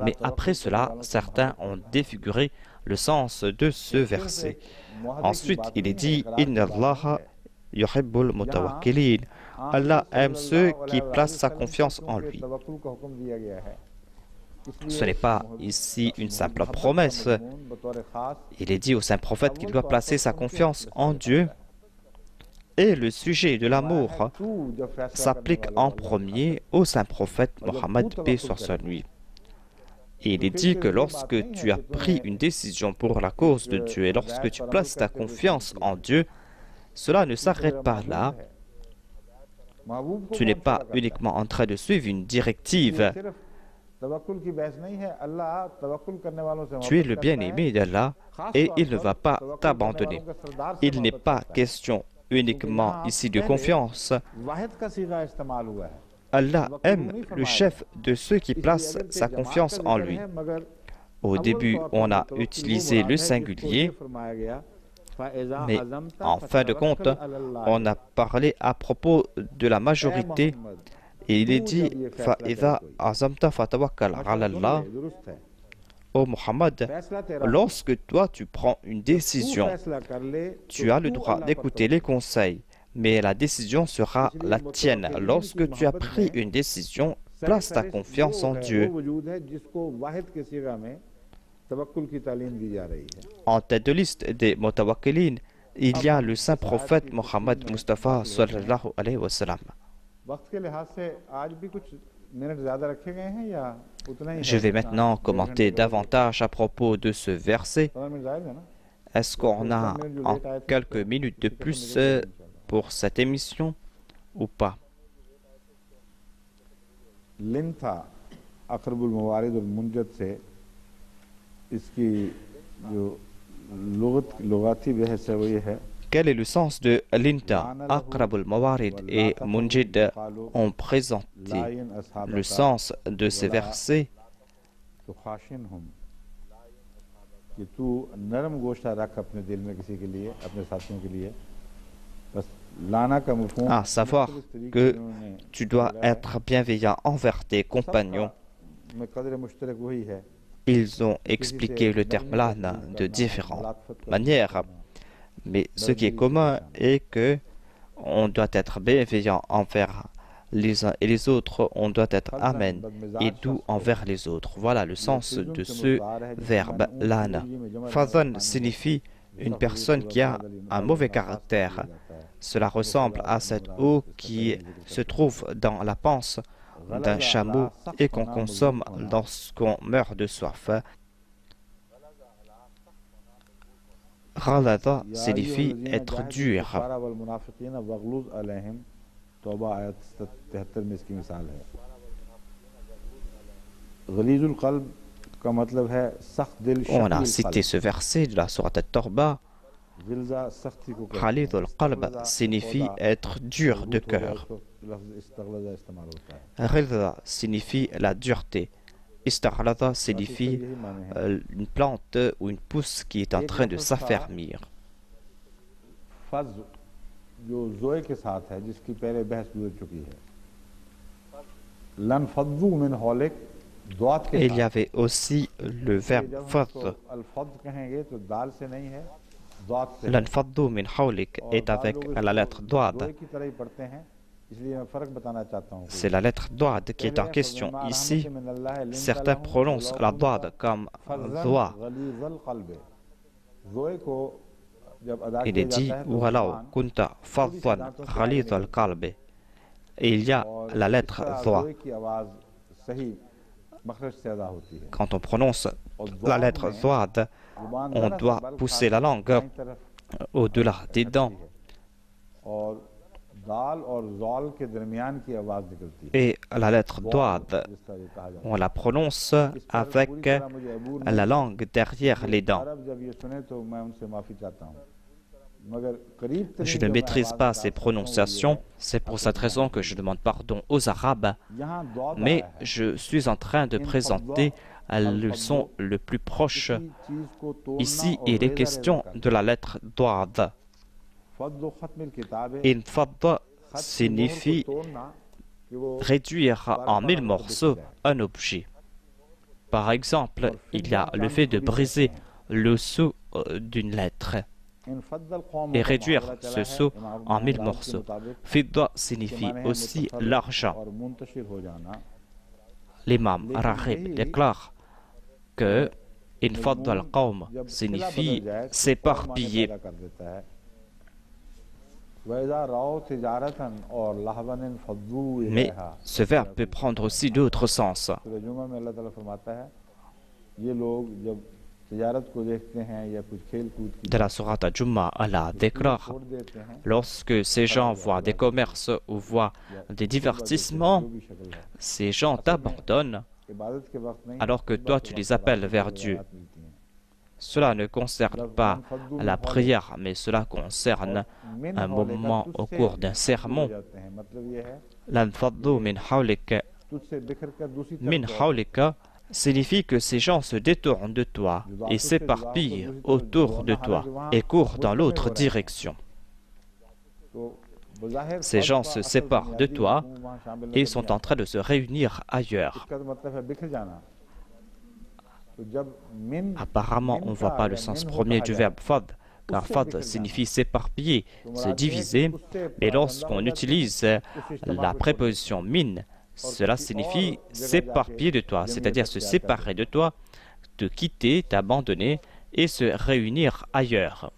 Mais après cela, certains ont défiguré le sens de ce verset. Ensuite, il est dit « Inna Allah yuhibbul mutawakkilin ». Allah aime ceux qui placent sa confiance en lui. Ce n'est pas ici une simple promesse. Il est dit au saint prophète qu'il doit placer sa confiance en Dieu. Et le sujet de l'amour s'applique en premier au saint prophète Mohammed, paix sur lui. Et il est dit que lorsque tu as pris une décision pour la cause de Dieu et lorsque tu places ta confiance en Dieu, cela ne s'arrête pas là. Tu n'es pas uniquement en train de suivre une directive. Tu es le bien-aimé d'Allah et il ne va pas t'abandonner. Il n'est pas question uniquement ici de confiance. Allah aime le chef de ceux qui placent sa confiance en lui. Au début, on a utilisé le singulier. Mais en fin de compte, on a parlé à propos de la majorité et il est dit فَإِذَا عَزَمْتَ فَتَوَكَّلْ عَلَى اللَّهِ. Ô Muhammad, lorsque toi tu prends une décision, tu as le droit d'écouter les conseils, mais la décision sera la tienne. Lorsque tu as pris une décision, place ta confiance en Dieu. En tête de liste des mutawakkilin, il y a le saint prophète Mohammed Mustafa sallallahu alayhi wa sallam. Je vais maintenant commenter davantage à propos de ce verset. Est-ce qu'on a en quelques minutes de plus pour cette émission ou pas? लिंथा अकरबुल मवारिद और मुंजद से इसकी जो लुगाती बहस है वो ये है. Quel est le sens de Linta? Aqrabul Mawarid et Munjid ont présenté le sens de ces versets. À savoir que tu dois être bienveillant envers tes compagnons. Ils ont expliqué le terme lana de différentes manières. Mais ce qui est commun est que on doit être bienveillant envers les uns et les autres, on doit être amen et doux envers les autres. Voilà le sens de ce verbe lana. Fazan signifie une personne qui a un mauvais caractère. Cela ressemble à cette eau qui se trouve dans la panse d'un chameau et qu'on consomme lorsqu'on meurt de soif. Ghalada signifie être dur. On a cité ce verset de la sourate At-Tawbah. Ghalid al-Qalb signifie être dur de cœur. Ghilza signifie la dureté. Istaghlada signifie une plante ou une pousse qui est en train de s'affermir. Et il y avait aussi le verbe fadh. L'anfaddu min hawlik est avec la lettre doad. C'est la lettre doad qui est en question. Ici, certains prononcent la doad comme doa. Il est dit Walaw kunta faddan ghalid al-qalb. Et il y a la lettre doa. Quand on prononce la lettre doad, on doit pousser la langue au-delà des dents. Et la lettre doad, on la prononce avec la langue derrière les dents. Je ne maîtrise pas ces prononciations, c'est pour cette raison que je demande pardon aux Arabes, mais je suis en train de présenter le son le plus proche. Ici, il est question de la lettre doad. Infadda signifie réduire en 1000 morceaux un objet. Par exemple, il y a le fait de briser le sceau d'une lettre et réduire ce sceau en 1000 morceaux. Fidda signifie aussi l'argent. L'imam Raghib déclare que Infadda al-Qawm signifie s'éparpiller. Mais ce verbe peut prendre aussi d'autres sens. De la sourate Al-Jumma, Allah déclare: lorsque ces gens voient des commerces ou voient des divertissements, ces gens t'abandonnent alors que toi tu les appelles vers Dieu. Cela ne concerne pas la prière, mais cela concerne un moment au cours d'un sermon. L'anfaddu min hawlika signifie que ces gens se détournent de toi et s'éparpillent autour de toi et courent dans l'autre direction. Ces gens se séparent de toi et sont en train de se réunir ailleurs. Apparemment, on ne voit pas le sens premier du verbe fad, car fad signifie s'éparpiller, se diviser, mais lorsqu'on utilise la préposition min, cela signifie s'éparpiller de toi, c'est-à-dire se séparer de toi, te quitter, t'abandonner et se réunir ailleurs.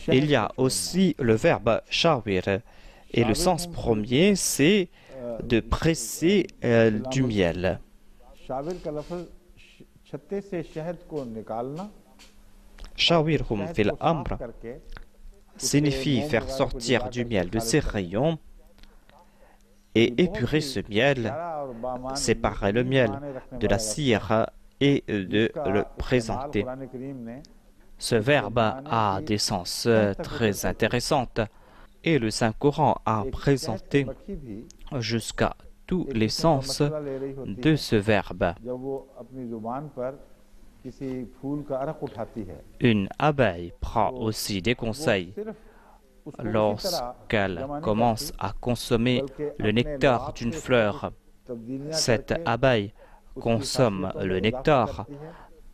Il y a aussi le verbe shawir et le sens premier c'est de presser du miel. Shawirhum fil amr signifie faire sortir du miel de ses rayons et épurer ce miel, séparer le miel de la cire et de le présenter. Ce verbe a des sens très intéressants et le Saint-Coran a présenté jusqu'à tous les sens de ce verbe. Une abeille prend aussi des conseils lorsqu'elle commence à consommer le nectar d'une fleur. Cette abeille consomme le nectar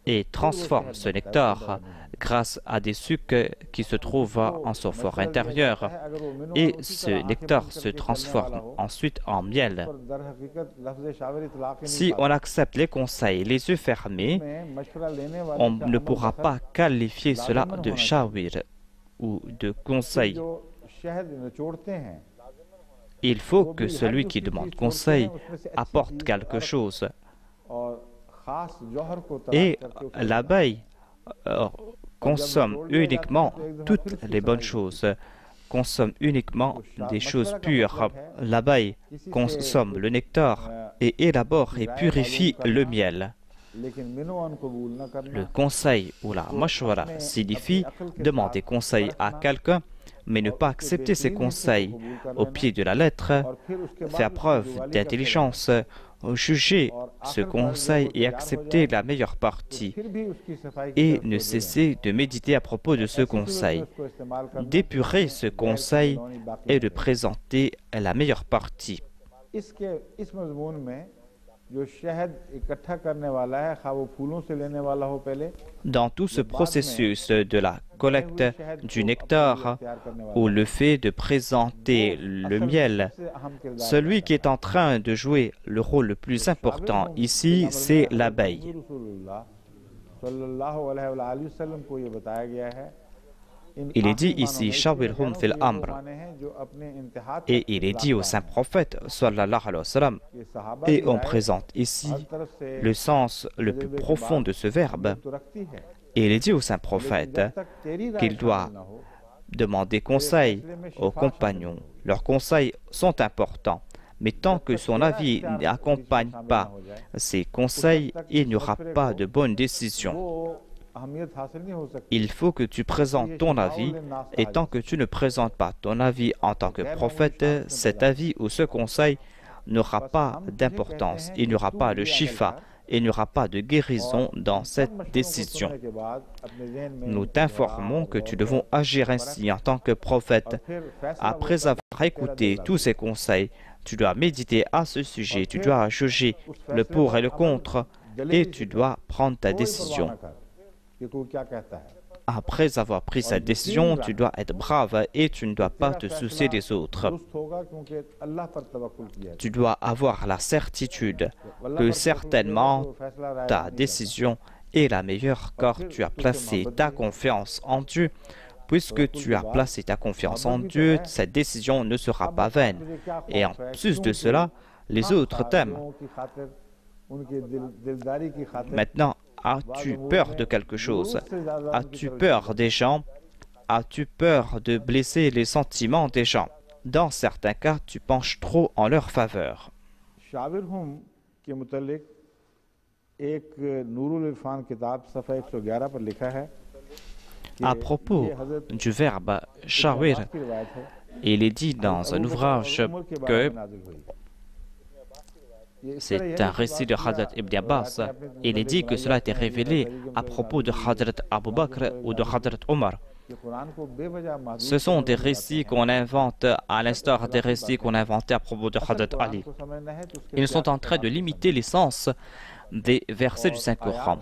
et transforme ce nectar grâce à des sucs qui se trouvent en son fort intérieur. Et ce nectar se transforme ensuite en miel. Si on accepte les conseils les yeux fermés, on ne pourra pas qualifier cela de shawir ou de conseil. Il faut que celui qui demande conseil apporte quelque chose. Et l'abeille consomme uniquement toutes les bonnes choses, consomme uniquement des choses pures. L'abeille consomme le nectar et élabore et purifie le miel. Le conseil ou la mashwara signifie demander conseil à quelqu'un, mais ne pas accepter ses conseils au pied de la lettre, faire preuve d'intelligence, juger ce conseil et accepter la meilleure partie, et ne cesser de méditer à propos de ce conseil, d'épurer ce conseil et de présenter la meilleure partie. Dans tout ce processus de la collecte du nectar ou le fait de présenter le miel, celui qui est en train de jouer le rôle le plus important ici, c'est l'abeille. Il est dit ici, Shawirhum fil amr. Et il est dit au saint prophète, sallallahu alayhi wa sallam, et on présente ici le sens le plus profond de ce verbe. Et il est dit au saint prophète qu'il doit demander conseil aux compagnons. Leurs conseils sont importants, mais tant que son avis n'accompagne pas ces conseils, il n'y aura pas de bonne décision. Il faut que tu présentes ton avis, et tant que tu ne présentes pas ton avis en tant que prophète, cet avis ou ce conseil n'aura pas d'importance. Il n'y aura pas de shifa, il n'y aura pas de guérison dans cette décision. Nous t'informons que tu devons agir ainsi en tant que prophète. Après avoir écouté tous ces conseils, tu dois méditer à ce sujet, tu dois juger le pour et le contre, et tu dois prendre ta décision. Après avoir pris cette décision, tu dois être brave et tu ne dois pas te soucier des autres. Tu dois avoir la certitude que certainement ta décision est la meilleure car tu as placé ta confiance en Dieu. Puisque tu as placé ta confiance en Dieu, cette décision ne sera pas vaine. Et en plus de cela, les autres t'aiment. Maintenant, as-tu peur de quelque chose? As-tu peur des gens? As-tu peur de blesser les sentiments des gens? Dans certains cas, tu penches trop en leur faveur. À propos du verbe shawir, il est dit dans un ouvrage que c'est un récit de Hazrat Ibn Abbas. Il est dit que cela a été révélé à propos de Hazrat Abu Bakr ou de Hazrat Omar. Ce sont des récits qu'on invente à l'instar des récits qu'on a inventés à propos de Hazrat Ali. Ils sont en train de limiter les sens des versets du Saint-Coran.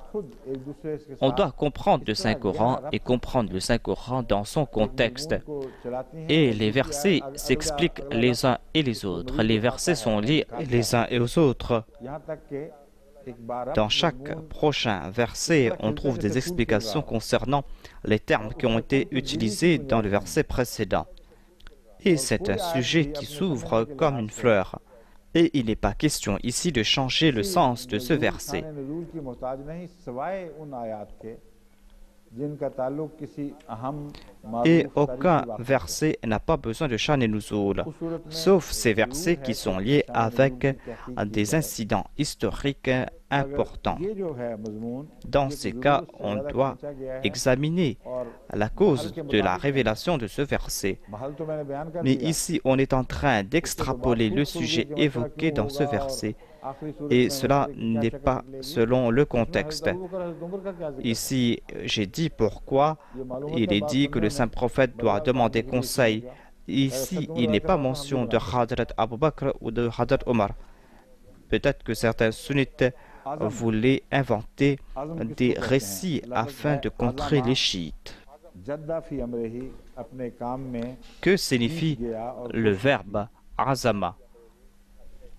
On doit comprendre le Saint-Coran et comprendre le Saint-Coran dans son contexte. Et les versets s'expliquent les uns et les autres. Les versets sont liés les uns et aux autres. Dans chaque prochain verset, on trouve des explications concernant les termes qui ont été utilisés dans le verset précédent. Et c'est un sujet qui s'ouvre comme une fleur. Et il n'est pas question ici de changer le sens de ce verset. Et aucun verset n'a pas besoin de Shan et Nuzul, sauf ces versets qui sont liés avec des incidents historiques importants. Dans ces cas, on doit examiner la cause de la révélation de ce verset. Mais ici, on est en train d'extrapoler le sujet évoqué dans ce verset. Et cela n'est pas selon le contexte. Ici, j'ai dit pourquoi il est dit que le saint prophète doit demander conseil. Ici, il n'est pas mention de Hazrat Abu Bakr ou de Hazrat Omar. Peut-être que certains sunnites voulaient inventer des récits afin de contrer les chiites. Que signifie le verbe azama?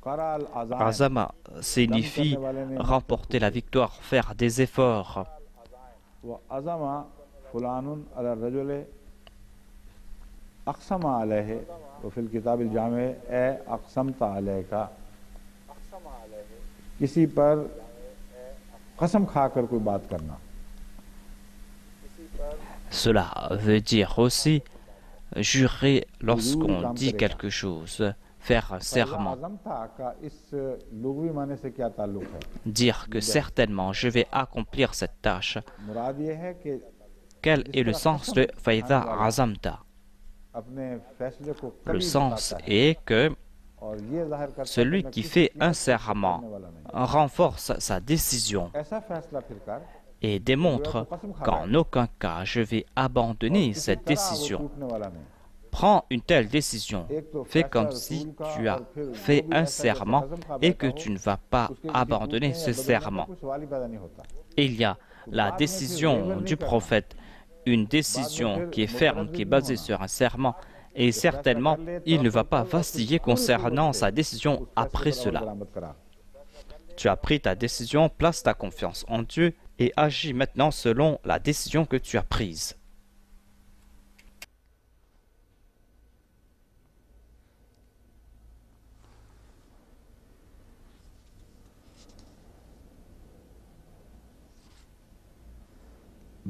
Azama signifie remporter la victoire, faire des efforts. Cela veut dire aussi jurer lorsqu'on dit quelque chose. Faire un serment, dire que certainement je vais accomplir cette tâche. Quel est le sens de Faïda Azamta? Le sens est que celui qui fait un serment renforce sa décision et démontre qu'en aucun cas je vais abandonner cette décision. Prends une telle décision, fais comme si tu as fait un serment et que tu ne vas pas abandonner ce serment. Il y a la décision du prophète, une décision qui est ferme, qui est basée sur un serment, et certainement, il ne va pas vaciller concernant sa décision après cela. Tu as pris ta décision, place ta confiance en Dieu et agis maintenant selon la décision que tu as prise.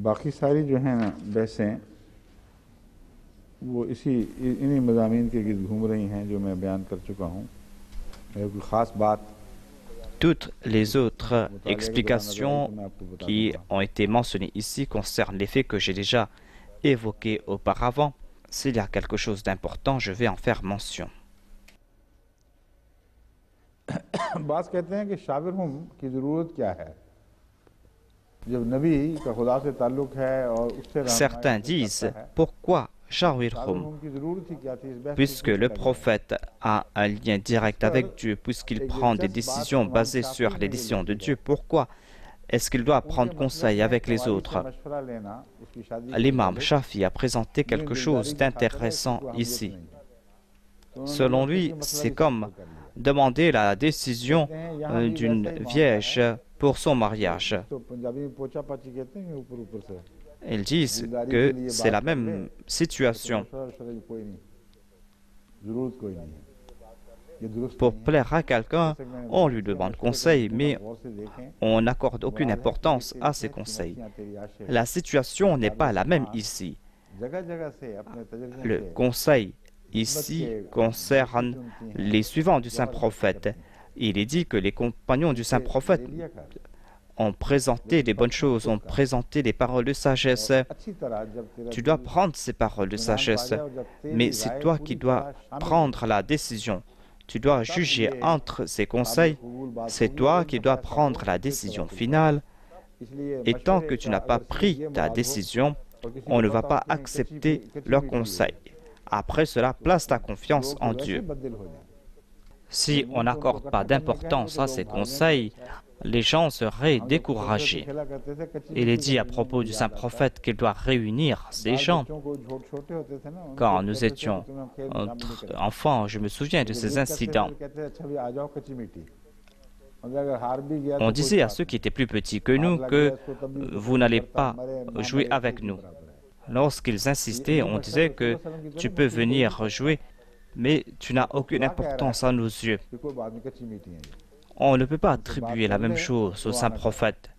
बाकी सारी जो हैं ना बहसें वो इन्हीं मज़ामीन के गिर्द घूम रही हैं जो मैं बयान कर चुका हूँ। कोई ख़ास बात Toutes les autres explications qui ont été mentionnées ici concernent les faits que j'ai déjà évoqués auparavant. S'il y a quelque chose d'important, je vais en faire mention. बास कहते हैं कि शाबिर हुम की ज़रूरत क्या है? जब नबी का खुदा से ताल्लुक है और उससे Certains disent pourquoi Shawirhum, puisque le prophète a un lien direct avec Dieu, puisqu'il prend des décisions basées sur les décisions de Dieu, pourquoi est-ce qu'il doit prendre conseil avec les autres? L'imam Shafi a présenté quelque chose d'intéressant ici. Selon lui, c'est comme demander la décision d'une vierge pour son mariage. Ils disent que c'est la même situation. Pour plaire à quelqu'un, on lui demande conseil, mais on n'accorde aucune importance à ses conseils. La situation n'est pas la même ici. Le conseil ici concerne les suivants du saint prophète. Il est dit que les compagnons du saint prophète ont présenté les bonnes choses, ont présenté les paroles de sagesse. Tu dois prendre ces paroles de sagesse, mais c'est toi qui dois prendre la décision. Tu dois juger entre ces conseils, c'est toi qui dois prendre la décision finale. Et tant que tu n'as pas pris ta décision, on ne va pas accepter leurs conseils. Après cela, place ta confiance en Dieu. Si on n'accorde pas d'importance à ces conseils, les gens seraient découragés. Il est dit à propos du saint prophète qu'il doit réunir ces gens. Quand nous étions enfants, je me souviens de ces incidents. On disait à ceux qui étaient plus petits que nous que vous n'allez pas jouer avec nous. Lorsqu'ils insistaient, on disait que tu peux venir jouer, mais tu n'as aucune importance à nos yeux. On ne peut pas attribuer la même chose au saint prophète.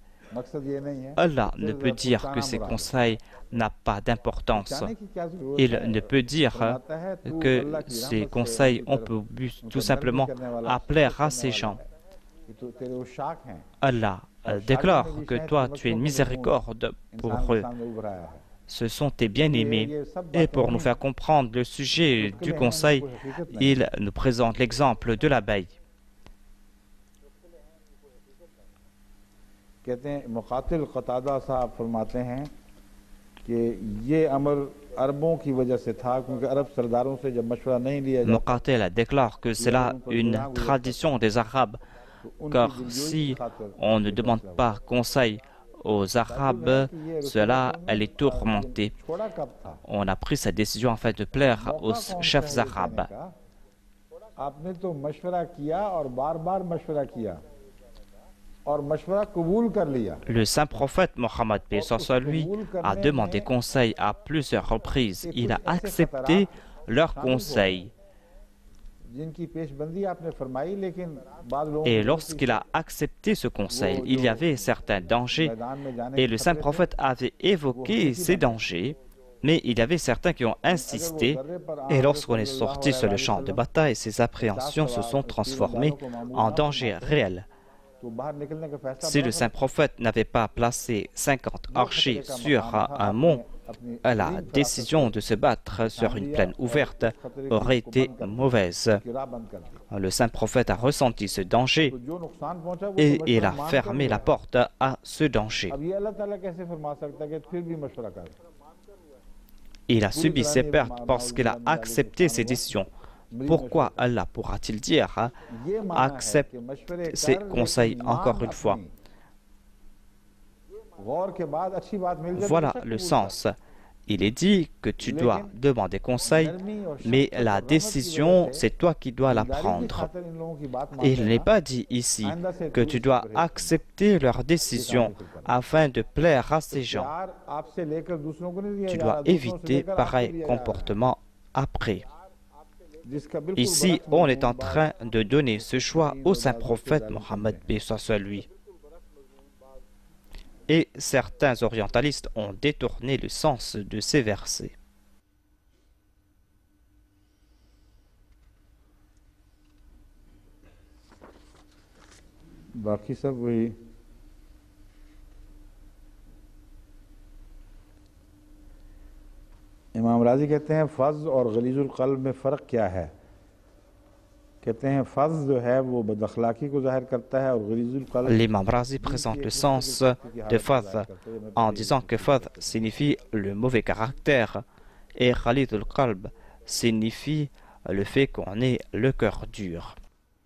Allah ne peut dire que ses conseils n'ont pas d'importance. Il ne peut dire que ses conseils ont pour but tout simplement à plaire à ces gens. Allah déclare que toi, tu es une miséricorde pour eux. Ce sont tes bien-aimés. Et pour nous faire comprendre le sujet du conseil, il nous présente l'exemple de l'abeille. Muqatil déclare que c'est là une tradition des Arabes, car si on ne demande pas conseil aux Arabes, cela les tourmentait. On a pris cette décision afin de plaire aux chefs arabes. Le saint prophète Mohammed lui a demandé conseil à plusieurs reprises. Il a accepté leurs conseils. Et lorsqu'il a accepté ce conseil, il y avait certains dangers et le saint prophète avait évoqué ces dangers, mais il y avait certains qui ont insisté et lorsqu'on est sorti sur le champ de bataille, ces appréhensions se sont transformées en dangers réels. Si le saint prophète n'avait pas placé 50 archers sur un mont, la décision de se battre sur une plaine ouverte aurait été mauvaise. Le saint prophète a ressenti ce danger et il a fermé la porte à ce danger. Il a subi ses pertes parce qu'il a accepté ses décisions. Pourquoi Allah pourra-t-il dire accepte ses conseils encore une fois? Voilà le sens. Il est dit que tu dois demander conseil, mais la décision, c'est toi qui dois la prendre. Et il n'est pas dit ici que tu dois accepter leur décision afin de plaire à ces gens. Tu dois éviter pareil comportement après. Ici, on est en train de donner ce choix au saint prophète Mohammed lui. Et certains orientalistes ont détourné le sens de ces versets. इमाम राजी कहते हैं फज़ और गलीजुल क़ल्ब में फ़र्क क्या है? कहते हैं फज़ जो है वो बदअखलाकी को ज़ाहिर करता है और गलीजुल क़ल्ब. L'imam Razi présente le sens de fadh en disant que fadh signifie le mauvais caractère et ghalidul qalb signifie le fait qu'on ait le cœur dur.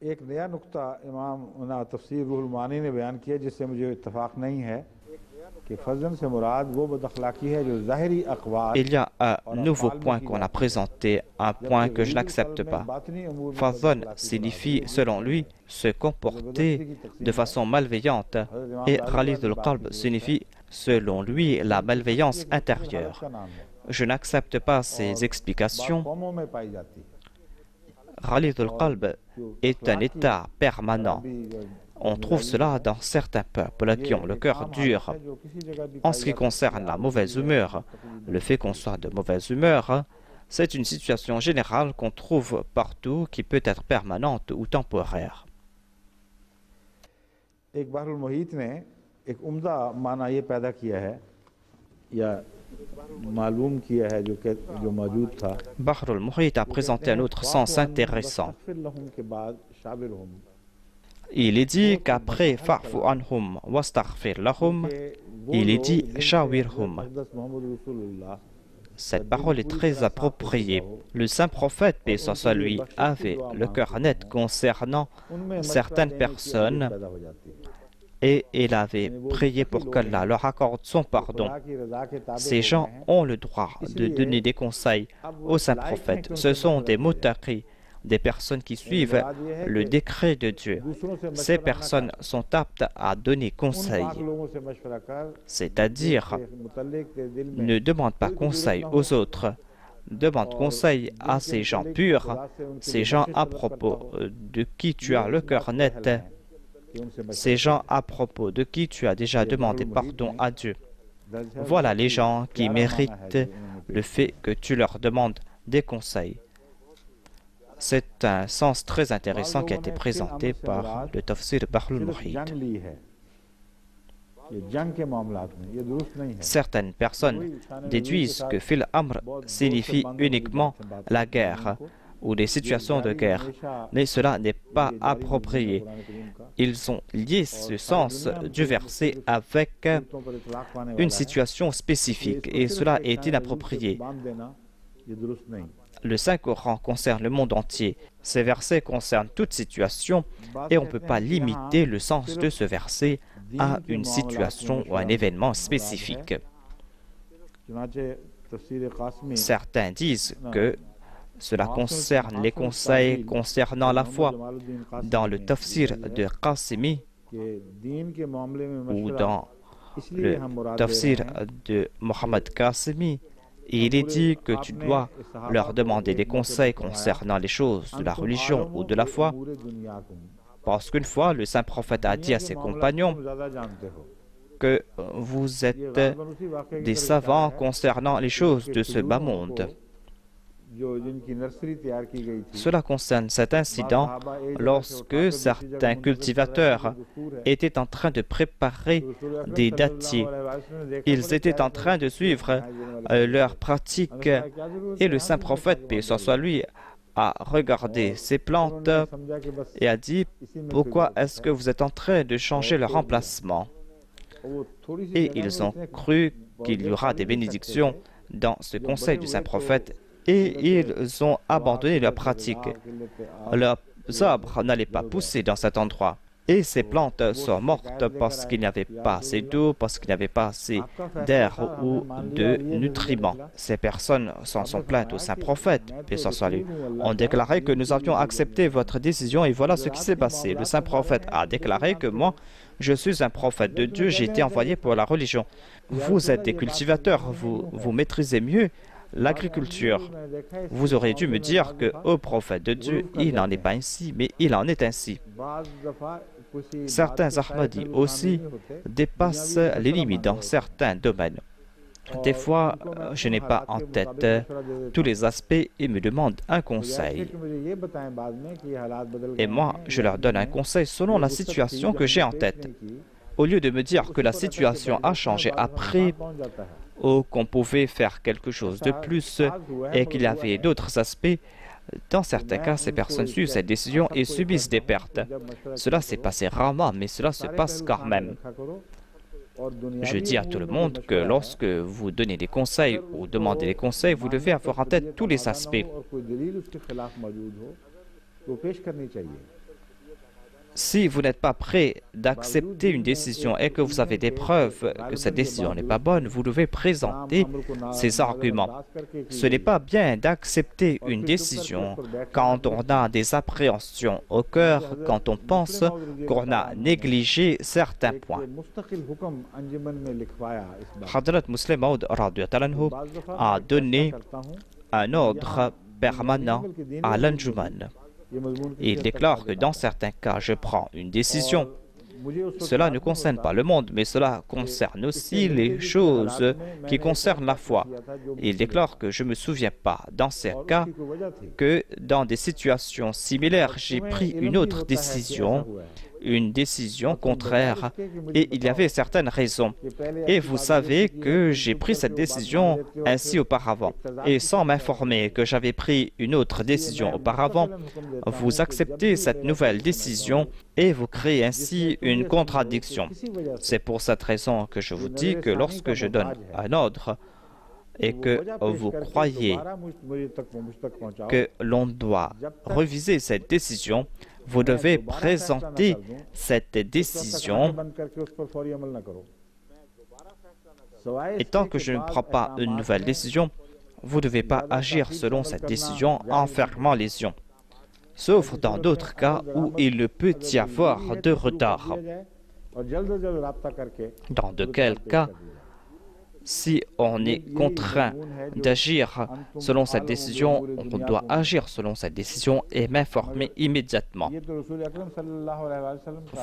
एक नया नुक्ता इमाम तफसीर रूहुल मानी ने बयान किया जिससे मुझे इत्तफाक नहीं है. Il y a un nouveau point qu'on a présenté, un point que je n'accepte pas. Fadhan signifie, selon lui, se comporter de façon malveillante et Ghalid al-Qalb signifie, selon lui, la malveillance intérieure. Je n'accepte pas ces explications. Ghalid al-Qalb est un état permanent. On trouve cela dans certains peuples qui ont le cœur dur. En ce qui concerne la mauvaise humeur, le fait qu'on soit de mauvaise humeur, c'est une situation générale qu'on trouve partout qui peut être permanente ou temporaire. एक उम्दा माना ये पैदा किया है या मालूम किया है जो मौजूद था। Bahr al-Muhit a présenté un autre sens intéressant. Il est dit qu'après Fa'fu anhum wastaghfir lahum, il est dit Shawirhum. Cette parole est très appropriée. Le saint prophète, paix soit lui, avait le cœur net concernant certaines personnes et il avait prié pour qu'Allah leur accorde son pardon. Ces gens ont le droit de donner des conseils au saint prophète. Ce sont des muttaqis, des personnes qui suivent le décret de Dieu. Ces personnes sont aptes à donner conseil, c'est-à-dire ne demande pas conseil aux autres, demande conseil à ces gens purs, ces gens à propos de qui tu as le cœur net, ces gens à propos de qui tu as déjà demandé pardon à Dieu. Voilà les gens qui méritent le fait que tu leur demandes des conseils. C'est un sens très intéressant qui a été présenté par le Tafsir Bahr al-Muhit. Certaines personnes déduisent que Fil Amr signifie uniquement la guerre ou des situations de guerre, mais cela n'est pas approprié. Ils ont lié ce sens du verset avec une situation spécifique et cela est inapproprié. Le Saint-Coran concerne le monde entier. Ces versets concernent toute situation et on ne peut pas limiter le sens de ce verset à une situation ou un événement spécifique. Certains disent que cela concerne les conseils concernant la foi. Dans le tafsir de Qasimi ou dans le tafsir de Mohammed Qasimi, il est dit que tu dois leur demander des conseils concernant les choses de la religion ou de la foi. Parce qu'une fois, le saint prophète a dit à ses compagnons que vous êtes des savants concernant les choses de ce bas monde. Cela concerne cet incident lorsque certains cultivateurs étaient en train de préparer des dattiers. Ils étaient en train de suivre leur pratique et le saint prophète, paix soit lui, a regardé ces plantes et a dit « Pourquoi est-ce que vous êtes en train de changer leur emplacement ?» Et ils ont cru qu'il y aura des bénédictions dans ce conseil du saint prophète et ils ont abandonné leur pratique. Leurs arbres n'allaient pas pousser dans cet endroit. Et ces plantes sont mortes parce qu'il n'y avait pas assez d'eau, parce qu'il n'y avait pas assez d'air ou de nutriments. Ces personnes s'en sont plaintes au saint prophète, paix soit lui. On déclarait que nous avions accepté votre décision et voilà ce qui s'est passé. Le saint prophète a déclaré que moi, je suis un prophète de Dieu, j'ai été envoyé pour la religion. Vous êtes des cultivateurs, vous maîtrisez mieux l'agriculture. Vous auriez dû me dire que, ô prophète de Dieu, il n'en est pas ainsi, mais il en est ainsi. Certains Ahmadis aussi dépassent les limites dans certains domaines. Des fois, je n'ai pas en tête tous les aspects et me demandent un conseil. Et moi, je leur donne un conseil selon la situation que j'ai en tête. Au lieu de me dire que la situation a changé après, ou qu'on pouvait faire quelque chose de plus et qu'il y avait d'autres aspects, dans certains cas, ces personnes suivent cette décision et subissent des pertes. Cela s'est passé rarement, mais cela se passe quand même. Je dis à tout le monde que lorsque vous donnez des conseils ou demandez des conseils, vous devez avoir en tête tous les aspects. Si vous n'êtes pas prêt d'accepter une décision et que vous avez des preuves que cette décision n'est pas bonne, vous devez présenter ces arguments. Ce n'est pas bien d'accepter une décision quand on a des appréhensions au cœur, quand on pense qu'on a négligé certains points. Hadrat Muslim Maud a donné un ordre permanent à l'Anjuman. Il déclare que dans certains cas, je prends une décision. Cela ne concerne pas le monde, mais cela concerne aussi les choses qui concernent la foi. Il déclare que je ne me souviens pas, dans ces cas, que dans des situations similaires, j'ai pris une autre décision une décision contraire et il y avait certaines raisons. Et vous savez que j'ai pris cette décision ainsi auparavant. Et sans m'informer que j'avais pris une autre décision auparavant, vous acceptez cette nouvelle décision et vous créez ainsi une contradiction. C'est pour cette raison que je vous dis que lorsque je donne un ordre et que vous croyez que l'on doit reviser cette décision, vous devez présenter cette décision. Et tant que je ne prends pas une nouvelle décision, vous ne devez pas agir selon cette décision en fermant les yeux. Sauf dans d'autres cas où il ne peut y avoir de retard. Dans de quels cas, si on est contraint d'agir selon cette décision, on doit agir selon cette décision et m'informer immédiatement.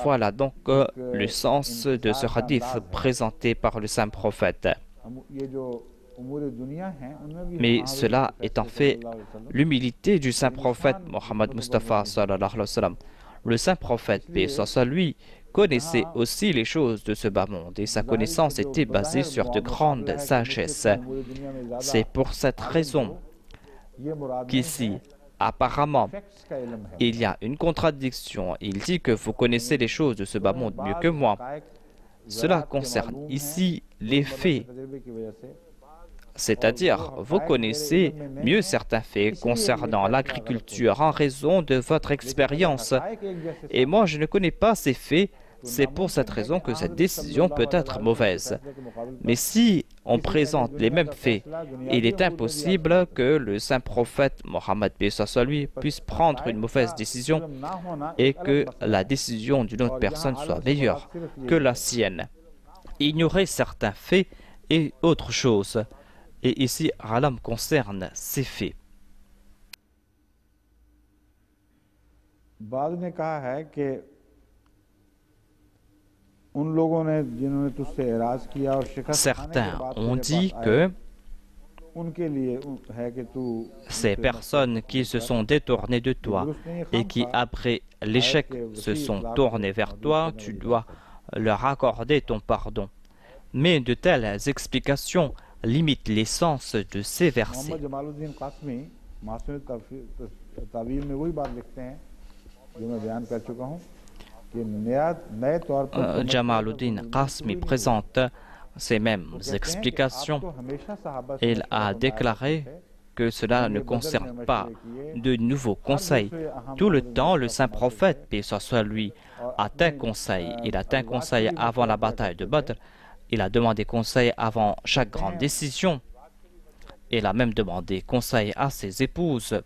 Voilà donc le sens de ce hadith présenté par le saint prophète. Mais cela est en fait l'humilité du saint prophète Mohammed Mustafa sallallahu alayhi wa sallam. Le saint prophète, paix soit sur lui, connaissait aussi les choses de ce bas monde et sa connaissance était basée sur de grandes sagesses. C'est pour cette raison qu'ici, apparemment, il y a une contradiction. Il dit que vous connaissez les choses de ce bas monde mieux que moi. Cela concerne ici les faits. C'est-à-dire, vous connaissez mieux certains faits concernant l'agriculture en raison de votre expérience. Et moi, je ne connais pas ces faits. C'est pour cette raison que cette décision peut être mauvaise. Mais si on présente les mêmes faits, il est impossible que le saint prophète Mohammed lui puisse prendre une mauvaise décision et que la décision d'une autre personne soit meilleure que la sienne. Ignorer certains faits est autre chose. Et ici, Alam concerne ces faits. Certains ont dit que ces personnes qui se sont détournées de toi et qui, après l'échec, se sont tournées vers toi, tu dois leur accorder ton pardon. Mais de telles explications limitent l'essence de ces versets. Jamaluddin Qasmi présente ces mêmes explications. Il a déclaré que cela ne concerne pas de nouveaux conseils. Tout le temps, le saint prophète, paix soit sur lui, a un conseil. Il a un conseil avant la bataille de Badr. Il a demandé conseil avant chaque grande décision. Il a même demandé conseil à ses épouses.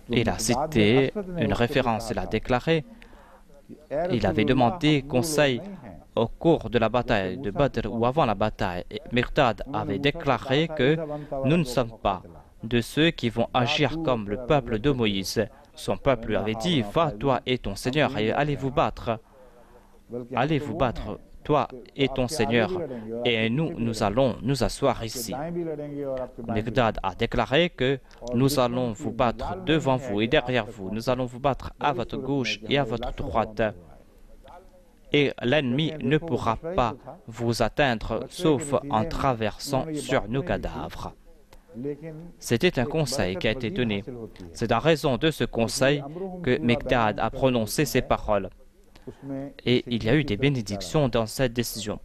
Il a cité une référence, il a déclaré. Il avait demandé conseil au cours de la bataille de Badr ou avant la bataille. Miqdad avait déclaré que nous ne sommes pas de ceux qui vont agir comme le peuple de Moïse. Son peuple lui avait dit, va toi et ton Seigneur et allez vous battre. Allez vous battre, toi et ton Seigneur, et nous allons nous asseoir ici. Miqdad a déclaré que nous allons vous battre devant vous et derrière vous. Nous allons vous battre à votre gauche et à votre droite. Et l'ennemi ne pourra pas vous atteindre sauf en traversant sur nos cadavres. C'était un conseil qui a été donné. C'est en raison de ce conseil que Miqdad a prononcé ces paroles. Et il y a eu des bénédictions dans cette décision.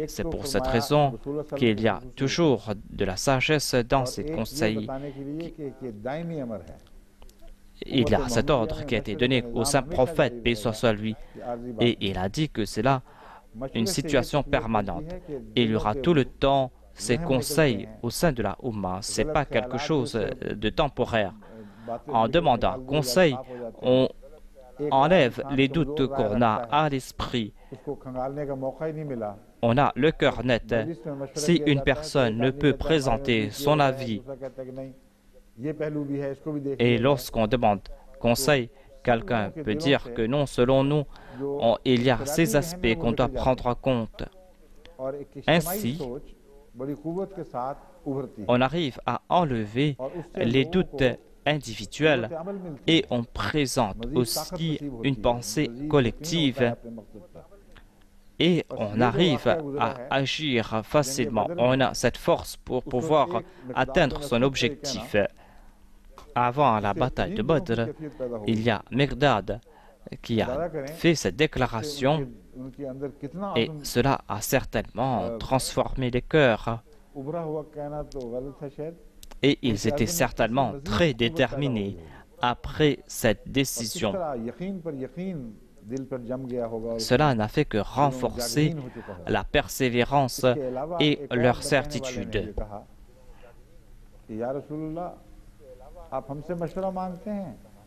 C'est pour cette raison qu'il y a toujours de la sagesse dans ces conseils. Il y a cet ordre qui a été donné au saint prophète, paix soit sur lui, et il a dit que c'est là une situation permanente. Il y aura tout le temps ces conseils au sein de la Oumma. Ce n'est pas quelque chose de temporaire. En demandant conseil, on enlève les doutes qu'on a à l'esprit. On a le cœur net. Si une personne ne peut présenter son avis, et lorsqu'on demande conseil, quelqu'un peut dire que non, selon nous, il y a ces aspects qu'on doit prendre en compte. Ainsi, on arrive à enlever les doutes individuels et on présente aussi une pensée collective et on arrive à agir facilement. On a cette force pour pouvoir atteindre son objectif. Avant la bataille de Badr, il y a Miqdad qui a fait cette déclaration et cela a certainement transformé les cœurs. Et ils étaient certainement très déterminés après cette décision. Cela n'a fait que renforcer la persévérance et leur certitude.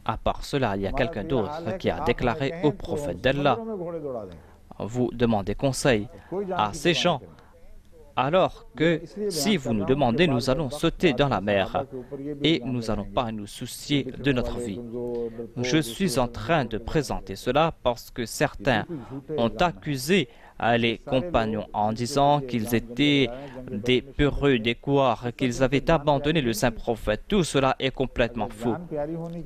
À part cela, il y a quelqu'un d'autre qui a déclaré au prophète d'Allah: vous demandez conseil à ces gens, alors que si vous nous demandez, nous allons sauter dans la mer et nous n'allons pas nous soucier de notre vie. Je suis en train de présenter cela parce que certains ont accusé les compagnons en disant qu'ils étaient des peureux, des couards, qu'ils avaient abandonné le saint prophète. Tout cela est complètement faux.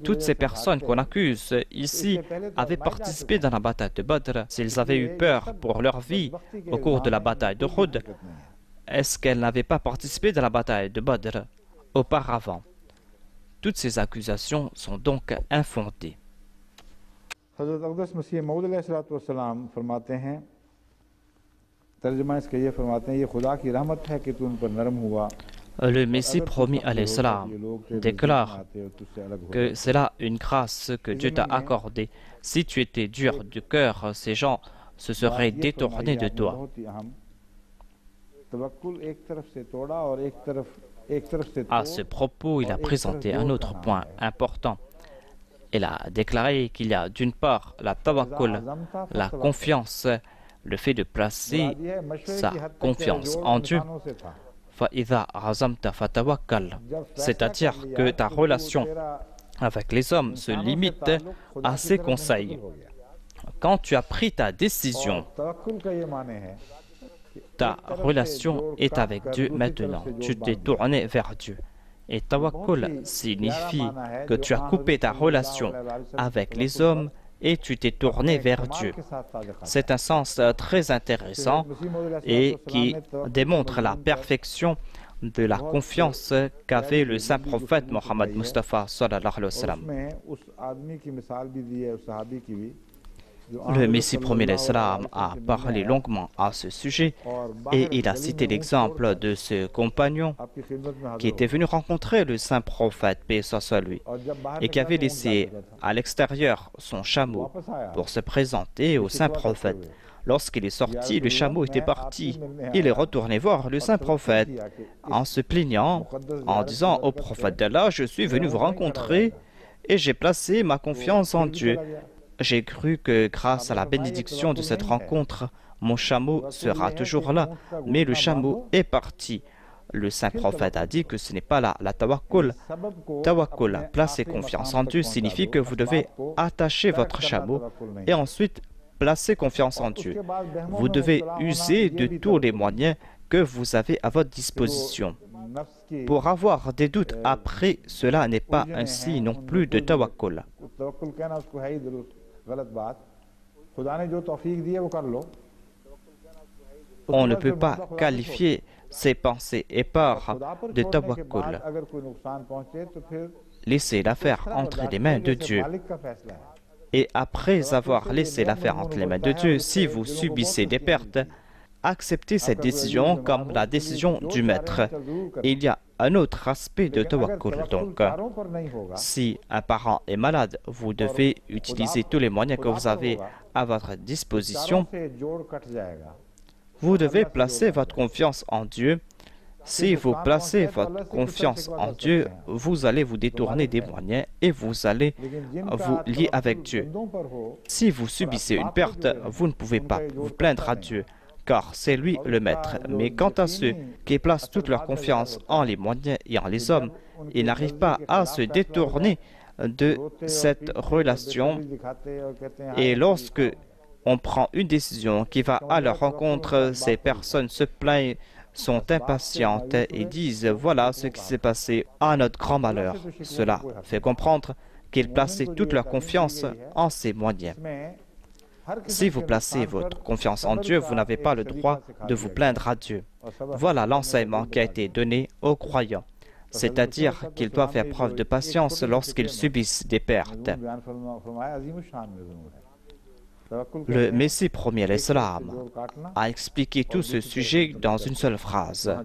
Toutes ces personnes qu'on accuse ici avaient participé dans la bataille de Badr. S'ils avaient eu peur pour leur vie au cours de la bataille de Uhud, est-ce qu'elles n'avaient pas participé dans la bataille de Badr auparavant? Toutes ces accusations sont donc infondées. Le Messie promis à l'Islam déclare que c'est là une grâce que Dieu t'a accordée. Si tu étais dur du cœur, ces gens se seraient détournés de toi. À ce propos, il a présenté un autre point important. Il a déclaré qu'il y a d'une part la tawakkul, la confiance, le fait de placer sa confiance en Dieu. C'est-à-dire que ta relation avec les hommes se limite à ses conseils. Quand tu as pris ta décision, ta relation est avec Dieu maintenant. Tu t'es tourné vers Dieu. Et tawakkul signifie que tu as coupé ta relation avec les hommes et tu t'es tourné vers Dieu. C'est un sens très intéressant et qui démontre la perfection de la confiance qu'avait le saint prophète Mohammed Mustafa sallallahu alayhi wa sallam. Le Messie promis l'Islam a parlé longuement à ce sujet et il a cité l'exemple de ce compagnon qui était venu rencontrer le saint prophète, paix soit lui, et qui avait laissé à l'extérieur son chameau pour se présenter au saint prophète. Lorsqu'il est sorti, le chameau était parti. Il est retourné voir le saint prophète en se plaignant, en disant au prophète d'Allah: je suis venu vous rencontrer et j'ai placé ma confiance en Dieu. J'ai cru que grâce à la bénédiction de cette rencontre, mon chameau sera toujours là, mais le chameau est parti. Le saint prophète a dit que ce n'est pas là la tawakkul. Tawakkul, placer confiance en Dieu, signifie que vous devez attacher votre chameau et ensuite placer confiance en Dieu. Vous devez user de tous les moyens que vous avez à votre disposition. Pour avoir des doutes après, cela n'est pas un signe non plus de tawakkul. On ne peut pas qualifier ses pensées et peurs de tawakkul. Laissez l'affaire entre les mains de Dieu. Et après avoir laissé l'affaire entre les mains de Dieu, si vous subissez des pertes, acceptez cette décision comme la décision du maître. Et il y a un autre aspect de tawakkul. Donc, si un parent est malade, vous devez utiliser tous les moyens que vous avez à votre disposition. Vous devez placer votre confiance en Dieu. Si vous placez votre confiance en Dieu, vous allez vous détourner des moyens et vous allez vous lier avec Dieu. Si vous subissez une perte, vous ne pouvez pas vous plaindre à Dieu, car c'est lui le maître. Mais quant à ceux qui placent toute leur confiance en les moyens et en les hommes, ils n'arrivent pas à se détourner de cette relation. Et lorsque on prend une décision qui va à leur rencontre, ces personnes se plaignent, sont impatientes et disent « Voilà ce qui s'est passé à notre grand malheur ». Cela fait comprendre qu'ils plaçaient toute leur confiance en ces moyens. Si vous placez votre confiance en Dieu, vous n'avez pas le droit de vous plaindre à Dieu. Voilà l'enseignement qui a été donné aux croyants, c'est-à-dire qu'ils doivent faire preuve de patience lorsqu'ils subissent des pertes. Le Messie premier, l'Islam, a expliqué tout ce sujet dans une seule phrase.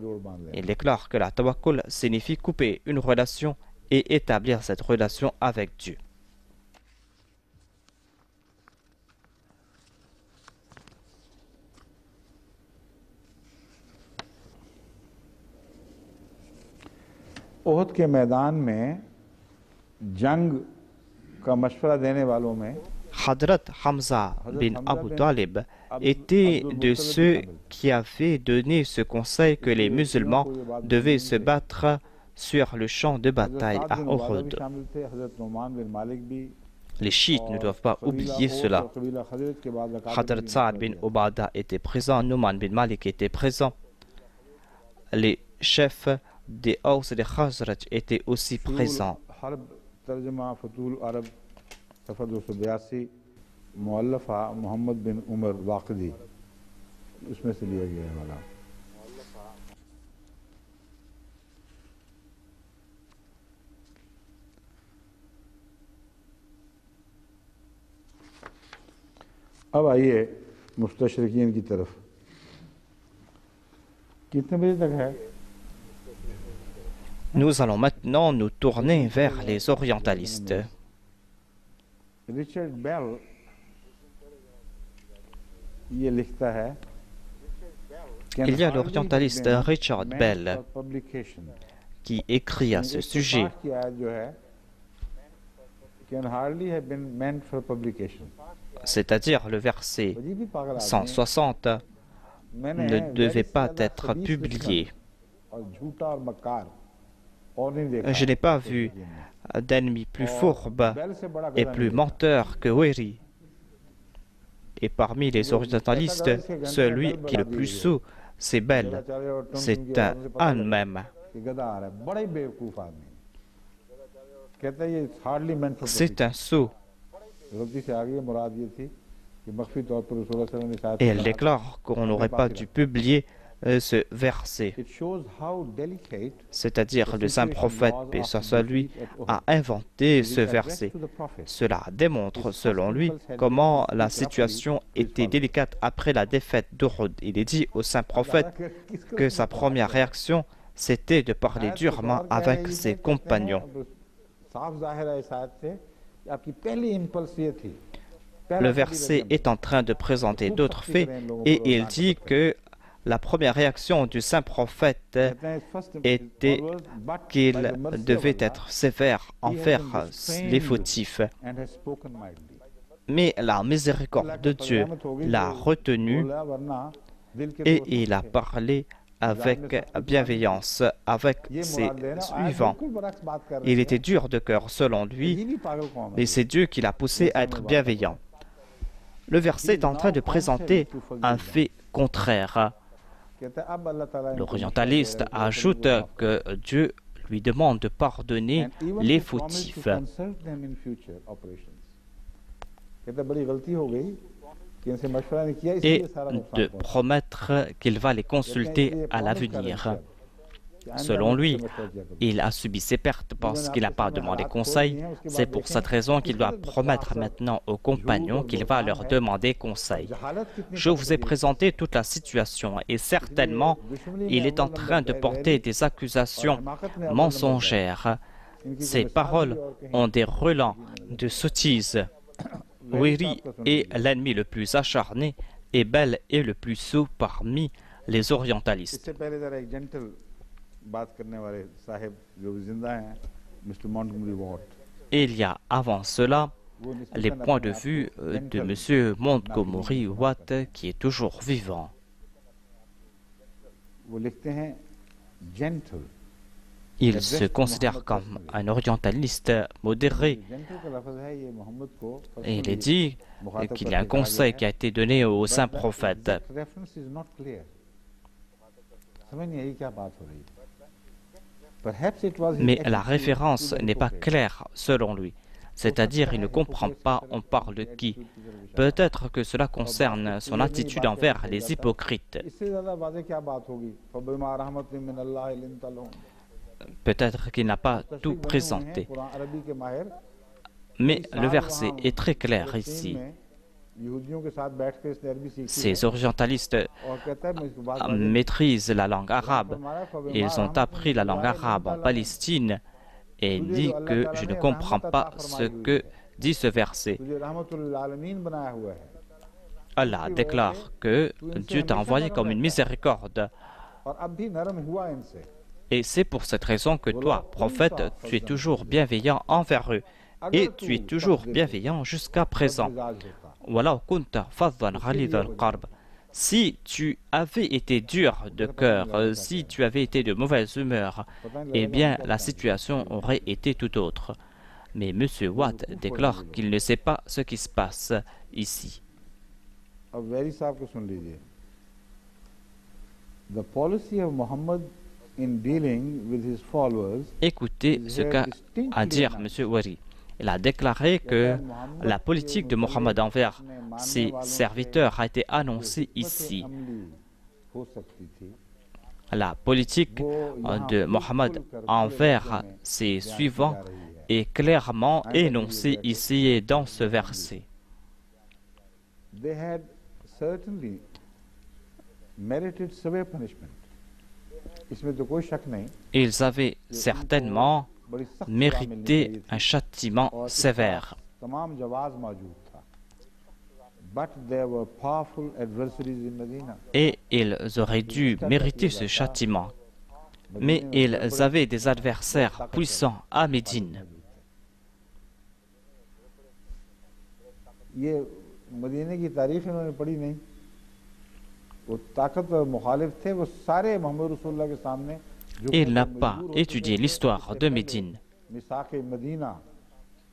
Il déclare que la tawakkul signifie couper une relation et établir cette relation avec Dieu. Uhud के मैदान में जंग का मशवरा देने वालों में Hadrat Hamza bin Abu Talib était de ceux qui avaient donné ce conseil que les musulmans devaient se battre sur le champ de bataille à Uhud. Les chiites ne doivent pas oublier cela. Hadrat Sa'ad bin Ubada était présent, Nouman bin Malik était présent. Les chefs des Aws et des Khazraj étaient aussi présents. मुअल्लफ़ा मोहम्मद बिन उमर वाक़दी उसमें से लिया गया है वाला अब आइए मुस्तशरिकीन की तरफ कितने बजे तक है Nous allons maintenant nous tourner vers les orientalistes. Richard Bell ये लिखता है Il y a l'orientaliste Richard Bell qui écrit à ce sujet. C'est-à-dire le verset 160 ne devait pas être publié. Je n'ai pas vu d'ennemi plus fourbe et plus menteur que Weri. Et parmi les orientalistes, celui qui est le plus sot, c'est Bell. C'est un âne même. C'est un sot. Et elle déclare qu'on n'aurait pas dû publier ce verset. C'est-à-dire le saint prophète, paix soit lui, a inventé ce verset. Cela démontre, selon lui, comment la situation était délicate après la défaite d'Uhud. Il est dit au saint prophète que sa première réaction, c'était de parler durement avec ses compagnons. Le verset est en train de présenter d'autres faits et il dit que la première réaction du saint prophète était qu'il devait être sévère envers les fautifs. Mais la miséricorde de Dieu l'a retenu et il a parlé avec bienveillance avec ses suivants. Il était dur de cœur selon lui et c'est Dieu qui l'a poussé à être bienveillant. Le verset est en train de présenter un fait contraire. L'orientaliste ajoute que Dieu lui demande de pardonner les fautifs et de promettre qu'il va les consulter à l'avenir. Selon lui, il a subi ses pertes parce qu'il n'a pas demandé conseil. C'est pour cette raison qu'il doit promettre maintenant aux compagnons qu'il va leur demander conseil. Je vous ai présenté toute la situation et certainement, il est en train de porter des accusations mensongères. Ces paroles ont des relents de sottise. Weri est l'ennemi le plus acharné et Bell est le plus sot parmi les orientalistes. Et il y a avant cela les points de vue de M. Montgomery Watt qui est toujours vivant. Il se considère comme un orientaliste modéré. Et il est dit qu'il y a un conseil qui a été donné au saint prophète. Mais la référence n'est pas claire selon lui. C'est-à-dire, il ne comprend pas on parle de qui. Peut-être que cela concerne son attitude envers les hypocrites. Peut-être qu'il n'a pas tout présenté. Mais le verset est très clair ici. Ces orientalistes maîtrisent la langue arabe. Ils ont appris la langue arabe en Palestine et dit que je ne comprends pas ce que dit ce verset. Allah déclare que Dieu t'a envoyé comme une miséricorde. Et c'est pour cette raison que toi, prophète, tu es toujours bienveillant envers eux. Et tu es toujours bienveillant jusqu'à présent. Si tu avais été dur de cœur, si tu avais été de mauvaise humeur, eh bien la situation aurait été tout autre. Mais M. Watt déclare qu'il ne sait pas ce qui se passe ici. Écoutez ce qu'a à dire M. Wari. Il a déclaré que la politique de Mohammed envers ses serviteurs a été annoncée ici. La politique de Mohammed envers ses suivants est clairement énoncée ici et dans ce verset. Ils avaient certainement mérité un châtiment sévère. Et ils auraient dû mériter ce châtiment. Mais ils avaient des adversaires puissants à Médine. Il n'a pas étudié l'histoire de Médine.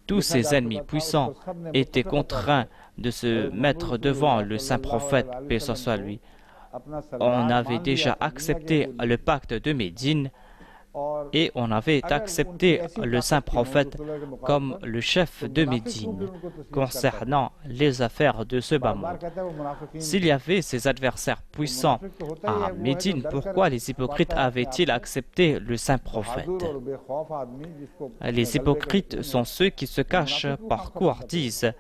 Tous ses ennemis puissants étaient contraints de se mettre devant le saint prophète, paix soit lui. On avait déjà accepté le pacte de Médine et on avait accepté le saint prophète comme le chef de Médine concernant les affaires de ce bas monde. S'il y avait ces adversaires puissants à Médine, pourquoi les hypocrites avaient-ils accepté le saint prophète? Les hypocrites sont ceux qui se cachent par courtise.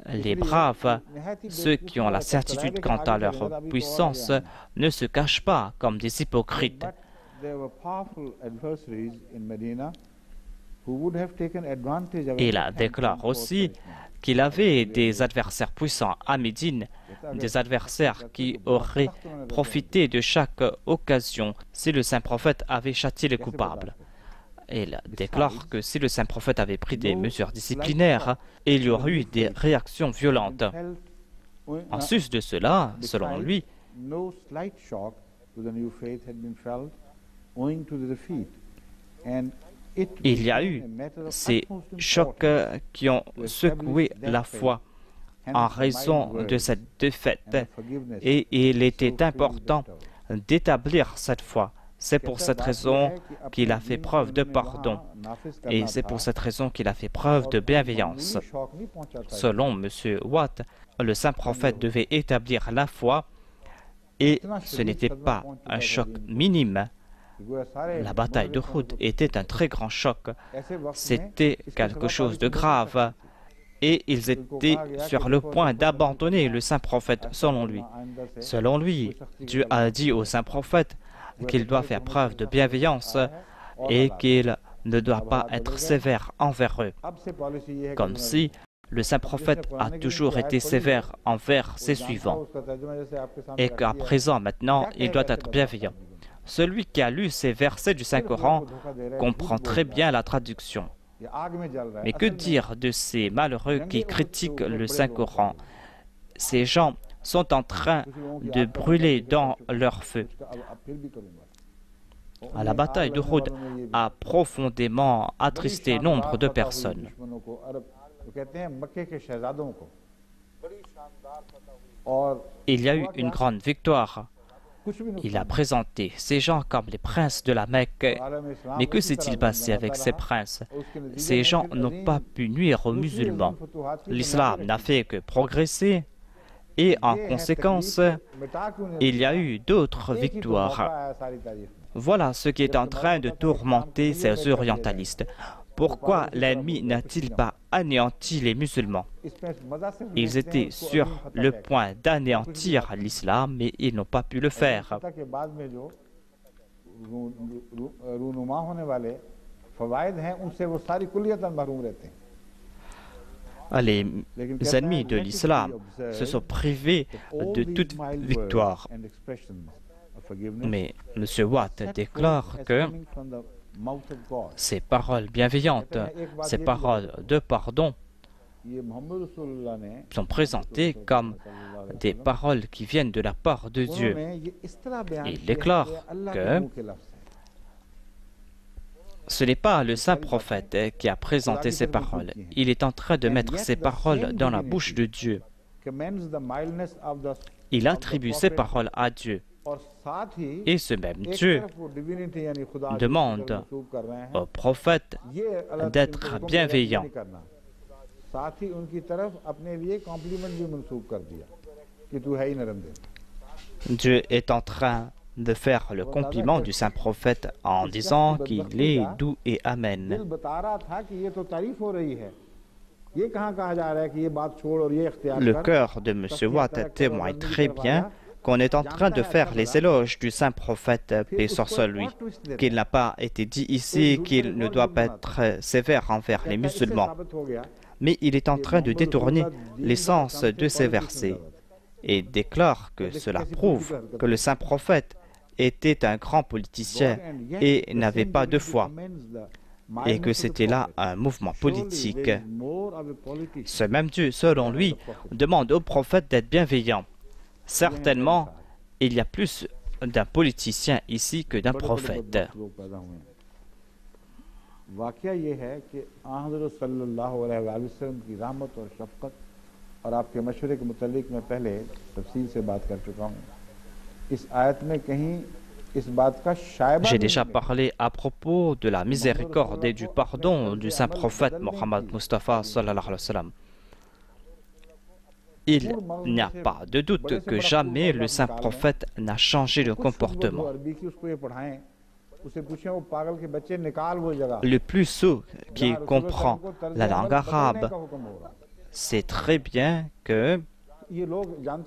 Les braves, ceux qui ont la certitude quant à leur puissance, ne se cachent pas comme des hypocrites. Il déclare aussi qu'il avait des adversaires puissants à Médine, des adversaires qui auraient profité de chaque occasion si le saint prophète avait châtié les coupables. Il déclare que si le saint prophète avait pris des mesures disciplinaires, il y aurait eu des réactions violentes. En sus de cela, selon lui, il y a eu ces chocs qui ont secoué la foi en raison de cette défaite et il était important d'établir cette foi. C'est pour cette raison qu'il a fait preuve de pardon et c'est pour cette raison qu'il a fait preuve de bienveillance. Selon M. Watt, le saint prophète devait établir la foi et ce n'était pas un choc minime. La bataille de Uhud était un très grand choc. C'était quelque chose de grave. Et ils étaient sur le point d'abandonner le saint prophète, selon lui. Selon lui, Dieu a dit au saint prophète qu'il doit faire preuve de bienveillance et qu'il ne doit pas être sévère envers eux. Comme si le saint prophète a toujours été sévère envers ses suivants. Et qu'à présent, maintenant, il doit être bienveillant. Celui qui a lu ces versets du Saint-Coran comprend très bien la traduction. Mais que dire de ces malheureux qui critiquent le Saint-Coran? Ces gens sont en train de brûler dans leur feu. La bataille d'Uhud a profondément attristé nombre de personnes. Il y a eu une grande victoire. Il a présenté ces gens comme les princes de la Mecque. Mais que s'est-il passé avec ces princes? Ces gens n'ont pas pu nuire aux musulmans. L'islam n'a fait que progresser et en conséquence, il y a eu d'autres victoires. Voilà ce qui est en train de tourmenter ces orientalistes. Pourquoi l'ennemi n'a-t-il pas anéanti les musulmans? Ils étaient sur le point d'anéantir l'islam, mais ils n'ont pas pu le faire. Les ennemis de l'islam se sont privés de toute victoire. Mais M. Watt déclare que ces paroles bienveillantes, ces paroles de pardon sont présentées comme des paroles qui viennent de la part de Dieu. Il déclare que ce n'est pas le saint prophète qui a présenté ces paroles. Il est en train de mettre ces paroles dans la bouche de Dieu. Il attribue ces paroles à Dieu. Et ce même Dieu demande au prophète d'être bienveillant. Dieu est en train de faire le compliment du saint prophète en disant qu'il est doux et amen. Le cœur de M. Watt témoigne très bien qu'on est en train de faire les éloges du saint prophète, paix sur lui, qu'il n'a pas été dit ici qu'il ne doit pas être sévère envers les musulmans. Mais il est en train de détourner l'essence de ces versets et déclare que cela prouve que le saint prophète était un grand politicien et n'avait pas de foi, et que c'était là un mouvement politique. Ce même Dieu, selon lui, demande au prophète d'être bienveillant. Certainement, il y a plus d'un politicien ici que d'un prophète. J'ai déjà parlé à propos de la miséricorde et du pardon du saint prophète Mohammed Mustafa sallallahu alayhi wa sallam. Il n'y a pas de doute que jamais le saint prophète n'a changé de comportement. Le plus sot qui comprend la langue arabe sait très bien que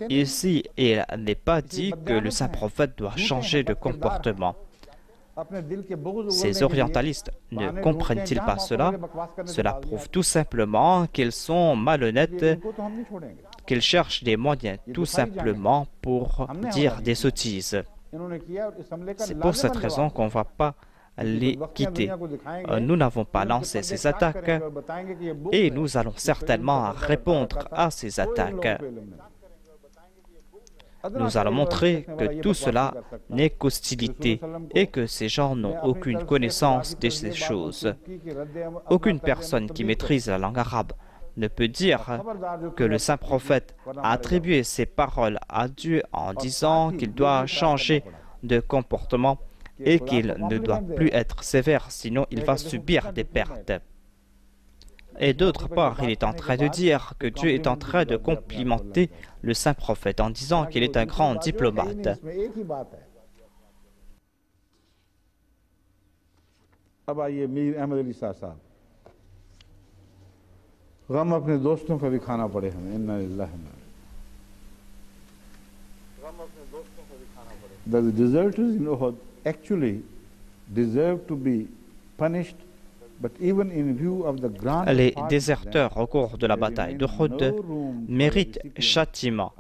ici, il n'est pas dit que le saint prophète doit changer de comportement. Ces orientalistes ne comprennent-ils pas cela? Cela prouve tout simplement qu'ils sont malhonnêtes, qu'ils cherchent des moyens tout simplement pour dire des sottises. C'est pour cette raison qu'on ne va pas les quitter. Nous n'avons pas lancé ces attaques et nous allons certainement répondre à ces attaques. Nous allons montrer que tout cela n'est qu'hostilité et que ces gens n'ont aucune connaissance de ces choses. Aucune personne qui maîtrise la langue arabe ne peut dire que le saint prophète a attribué ces paroles à Dieu en disant qu'il doit changer de comportement et qu'il ne doit plus être sévère, sinon il va subir des pertes. Et d'autre part, il est en train de dire que Dieu est en train de complimenter le saint prophète en disant qu'il est un grand diplomate. The deserters in Uhud actually deserve to be punished. Les déserteurs au cours de la bataille d'Uhud méritent châtiment,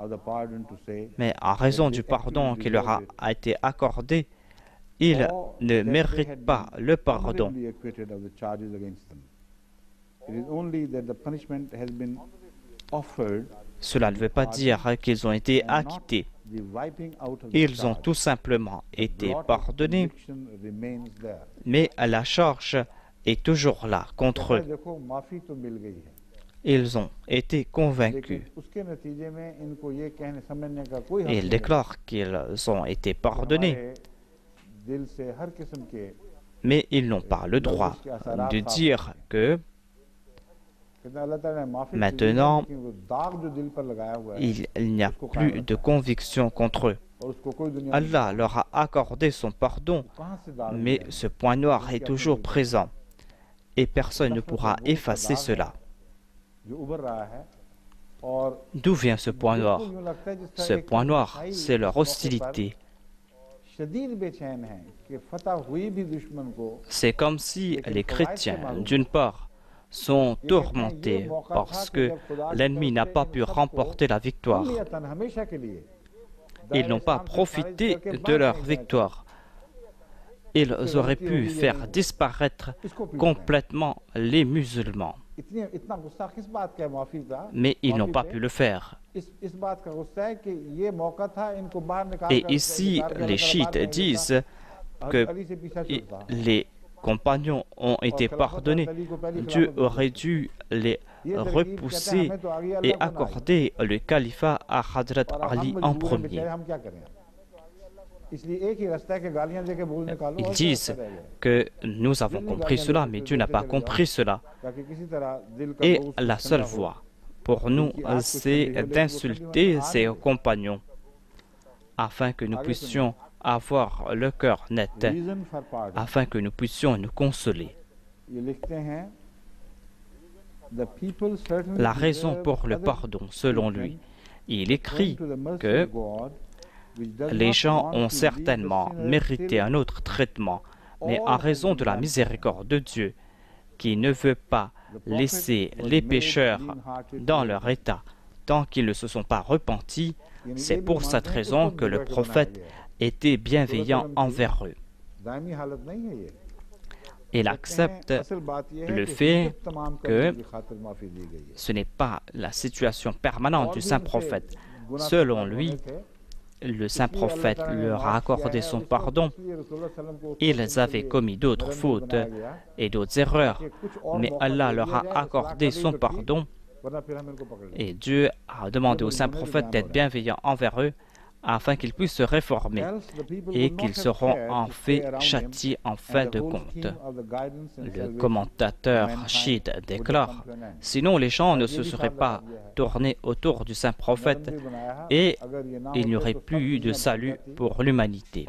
mais en raison du pardon qui leur a été accordé, ils ne méritent pas le pardon. Cela ne veut pas dire qu'ils ont été acquittés. Ils ont tout simplement été pardonnés, mais la charge est toujours là contre eux. Ils ont été convaincus. Ils déclarent qu'ils ont été pardonnés, mais ils n'ont pas le droit de dire que maintenant, il n'y a plus de conviction contre eux. Allah leur a accordé son pardon, mais ce point noir est toujours présent et personne ne pourra effacer cela. D'où vient ce point noir? Ce point noir, c'est leur hostilité. C'est comme si les chrétiens, d'une part, sont tourmentés parce que l'ennemi n'a pas pu remporter la victoire. Ils n'ont pas profité de leur victoire. Ils auraient pu faire disparaître complètement les musulmans. Mais ils n'ont pas pu le faire. Et ici, les chiites disent que les compagnons ont été pardonnés. Dieu aurait dû les repousser et accorder le califat à Hadrat Ali en premier. Ils disent que nous avons compris cela, mais Dieu n'a pas compris cela. Et la seule voie pour nous, c'est d'insulter ses compagnons afin que nous puissions avoir le cœur net, afin que nous puissions nous consoler. La raison pour le pardon, selon lui, il écrit que les gens ont certainement mérité un autre traitement, mais en raison de la miséricorde de Dieu, qui ne veut pas laisser les pécheurs dans leur état tant qu'ils ne se sont pas repentis, c'est pour cette raison que le prophète était bienveillant envers eux. Il accepte le fait que ce n'est pas la situation permanente du saint prophète. Selon lui, le saint prophète leur a accordé son pardon. Ils avaient commis d'autres fautes et d'autres erreurs, mais Allah leur a accordé son pardon et Dieu a demandé au saint prophète d'être bienveillant envers eux afin qu'ils puissent se réformer et qu'ils seront en fait châtiés en fin de compte. Le commentateur chiite déclare: sinon les gens ne se seraient pas tournés autour du saint prophète et il n'y aurait plus eu de salut pour l'humanité.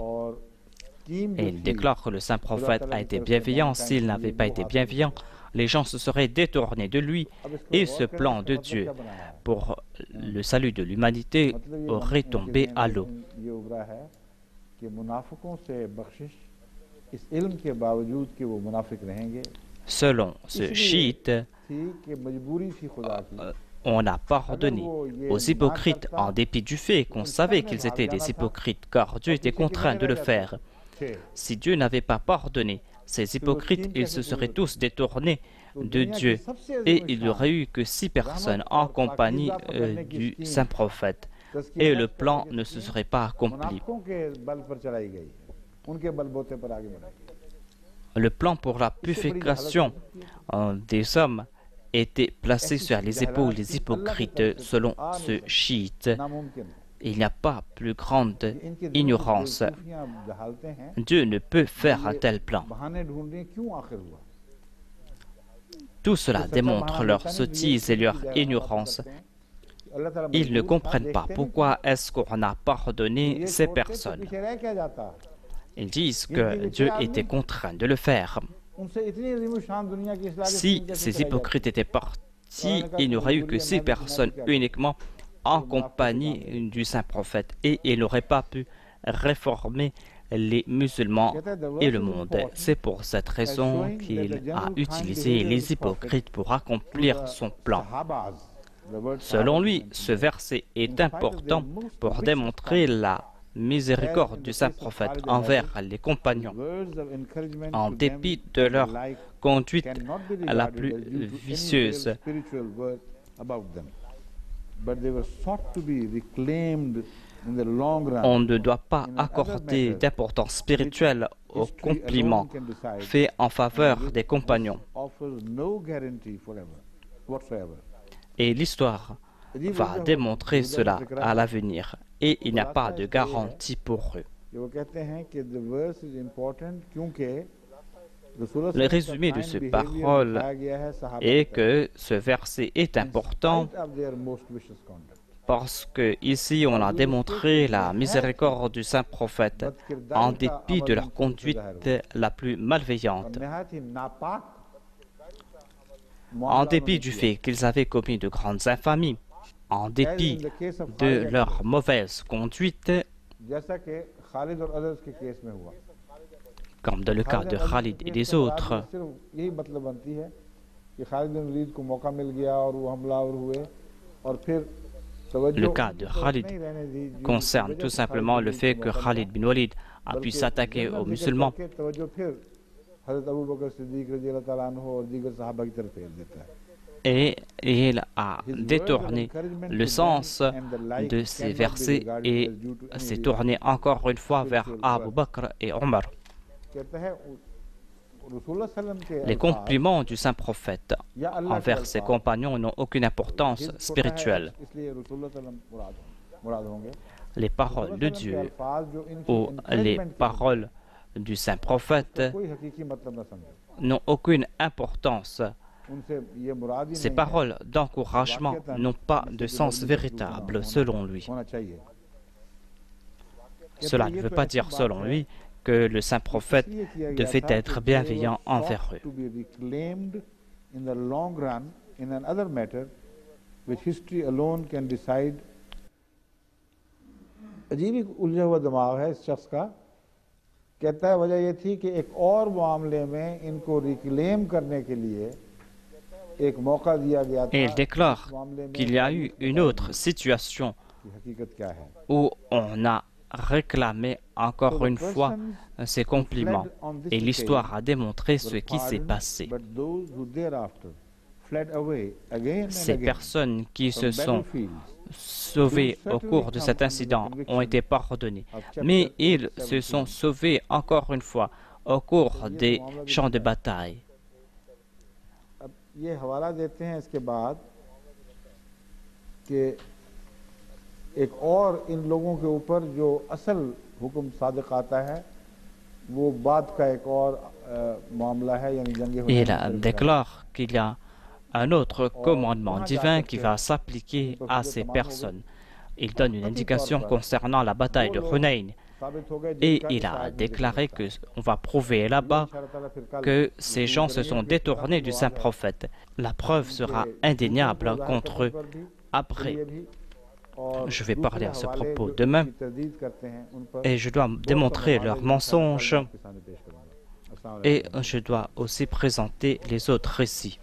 Et il déclare que le saint prophète a été bienveillant. S'il n'avait pas été bienveillant, les gens se seraient détournés de lui et ce plan de Dieu pour le salut de l'humanité aurait tombé à l'eau. Selon ce chiite, on a pardonné aux hypocrites en dépit du fait qu'on savait qu'ils étaient des hypocrites, car Dieu était contraint de le faire. Si Dieu n'avait pas pardonné ces hypocrites, ils se seraient tous détournés de Dieu et il n'y aurait eu que 6 personnes en compagnie du saint prophète et le plan ne se serait pas accompli. Le plan pour la purification des hommes était placé sur les épaules des hypocrites selon ce chiite. Il n'y a pas plus grande ignorance. Dieu ne peut faire un tel plan. Tout cela démontre leur sottise et leur ignorance. Ils ne comprennent pas pourquoi est-ce qu'on a pardonné ces personnes. Ils disent que Dieu était contraint de le faire. Si ces hypocrites étaient partis, il n'y aurait eu que 6 personnes uniquement en compagnie du saint prophète et il n'aurait pas pu réformer les musulmans et le monde. C'est pour cette raison qu'il a utilisé les hypocrites pour accomplir son plan. Selon lui, ce verset est important pour démontrer la miséricorde du saint prophète envers les compagnons, en dépit de leur conduite la plus vicieuse. on ne doit pas accorder d'importance spirituelle aux compliments faits en faveur des compagnons. Et l'histoire va démontrer cela à l'avenir, et il n'y a pas de garantie pour eux. Le résumé de cette parole est que ce verset est important parce que ici on a démontré la miséricorde du saint prophète en dépit de leur conduite la plus malveillante, en dépit du fait qu'ils avaient commis de grandes infamies, en dépit de leur mauvaise conduite, comme dans le cas de Khalid et des autres. Le cas de Khalid concerne tout simplement le fait que Khalid bin Walid a pu s'attaquer aux musulmans et il a détourné le sens de ces versets et s'est tourné encore une fois vers Abu Bakr et Omar. Les compliments du saint prophète envers ses compagnons n'ont aucune importance spirituelle. Les paroles de Dieu ou les paroles du saint prophète n'ont aucune importance. Ces paroles d'encouragement n'ont pas de sens véritable selon lui. Cela ne veut pas dire selon lui que le saint prophète devait être bienveillant envers eux. Et il déclare qu'il y a eu une autre situation où on a réclamé encore une fois ces compliments et l'histoire a démontré ce qui s'est passé. Ces personnes qui se sont sauvées au cours de cet incident ont été pardonnées, mais ils se sont sauvés encore une fois au cours des champs de bataille. Il déclare qu'il y a un autre commandement divin qui va s'appliquer à ces personnes. Il donne une indication concernant la bataille de Hunayn et il a déclaré qu'on va prouver là-bas que ces gens se sont détournés du saint prophète. La preuve sera indéniable contre eux après. Je vais parler à ce propos demain et je dois démontrer leurs mensonges et je dois aussi présenter les autres récits.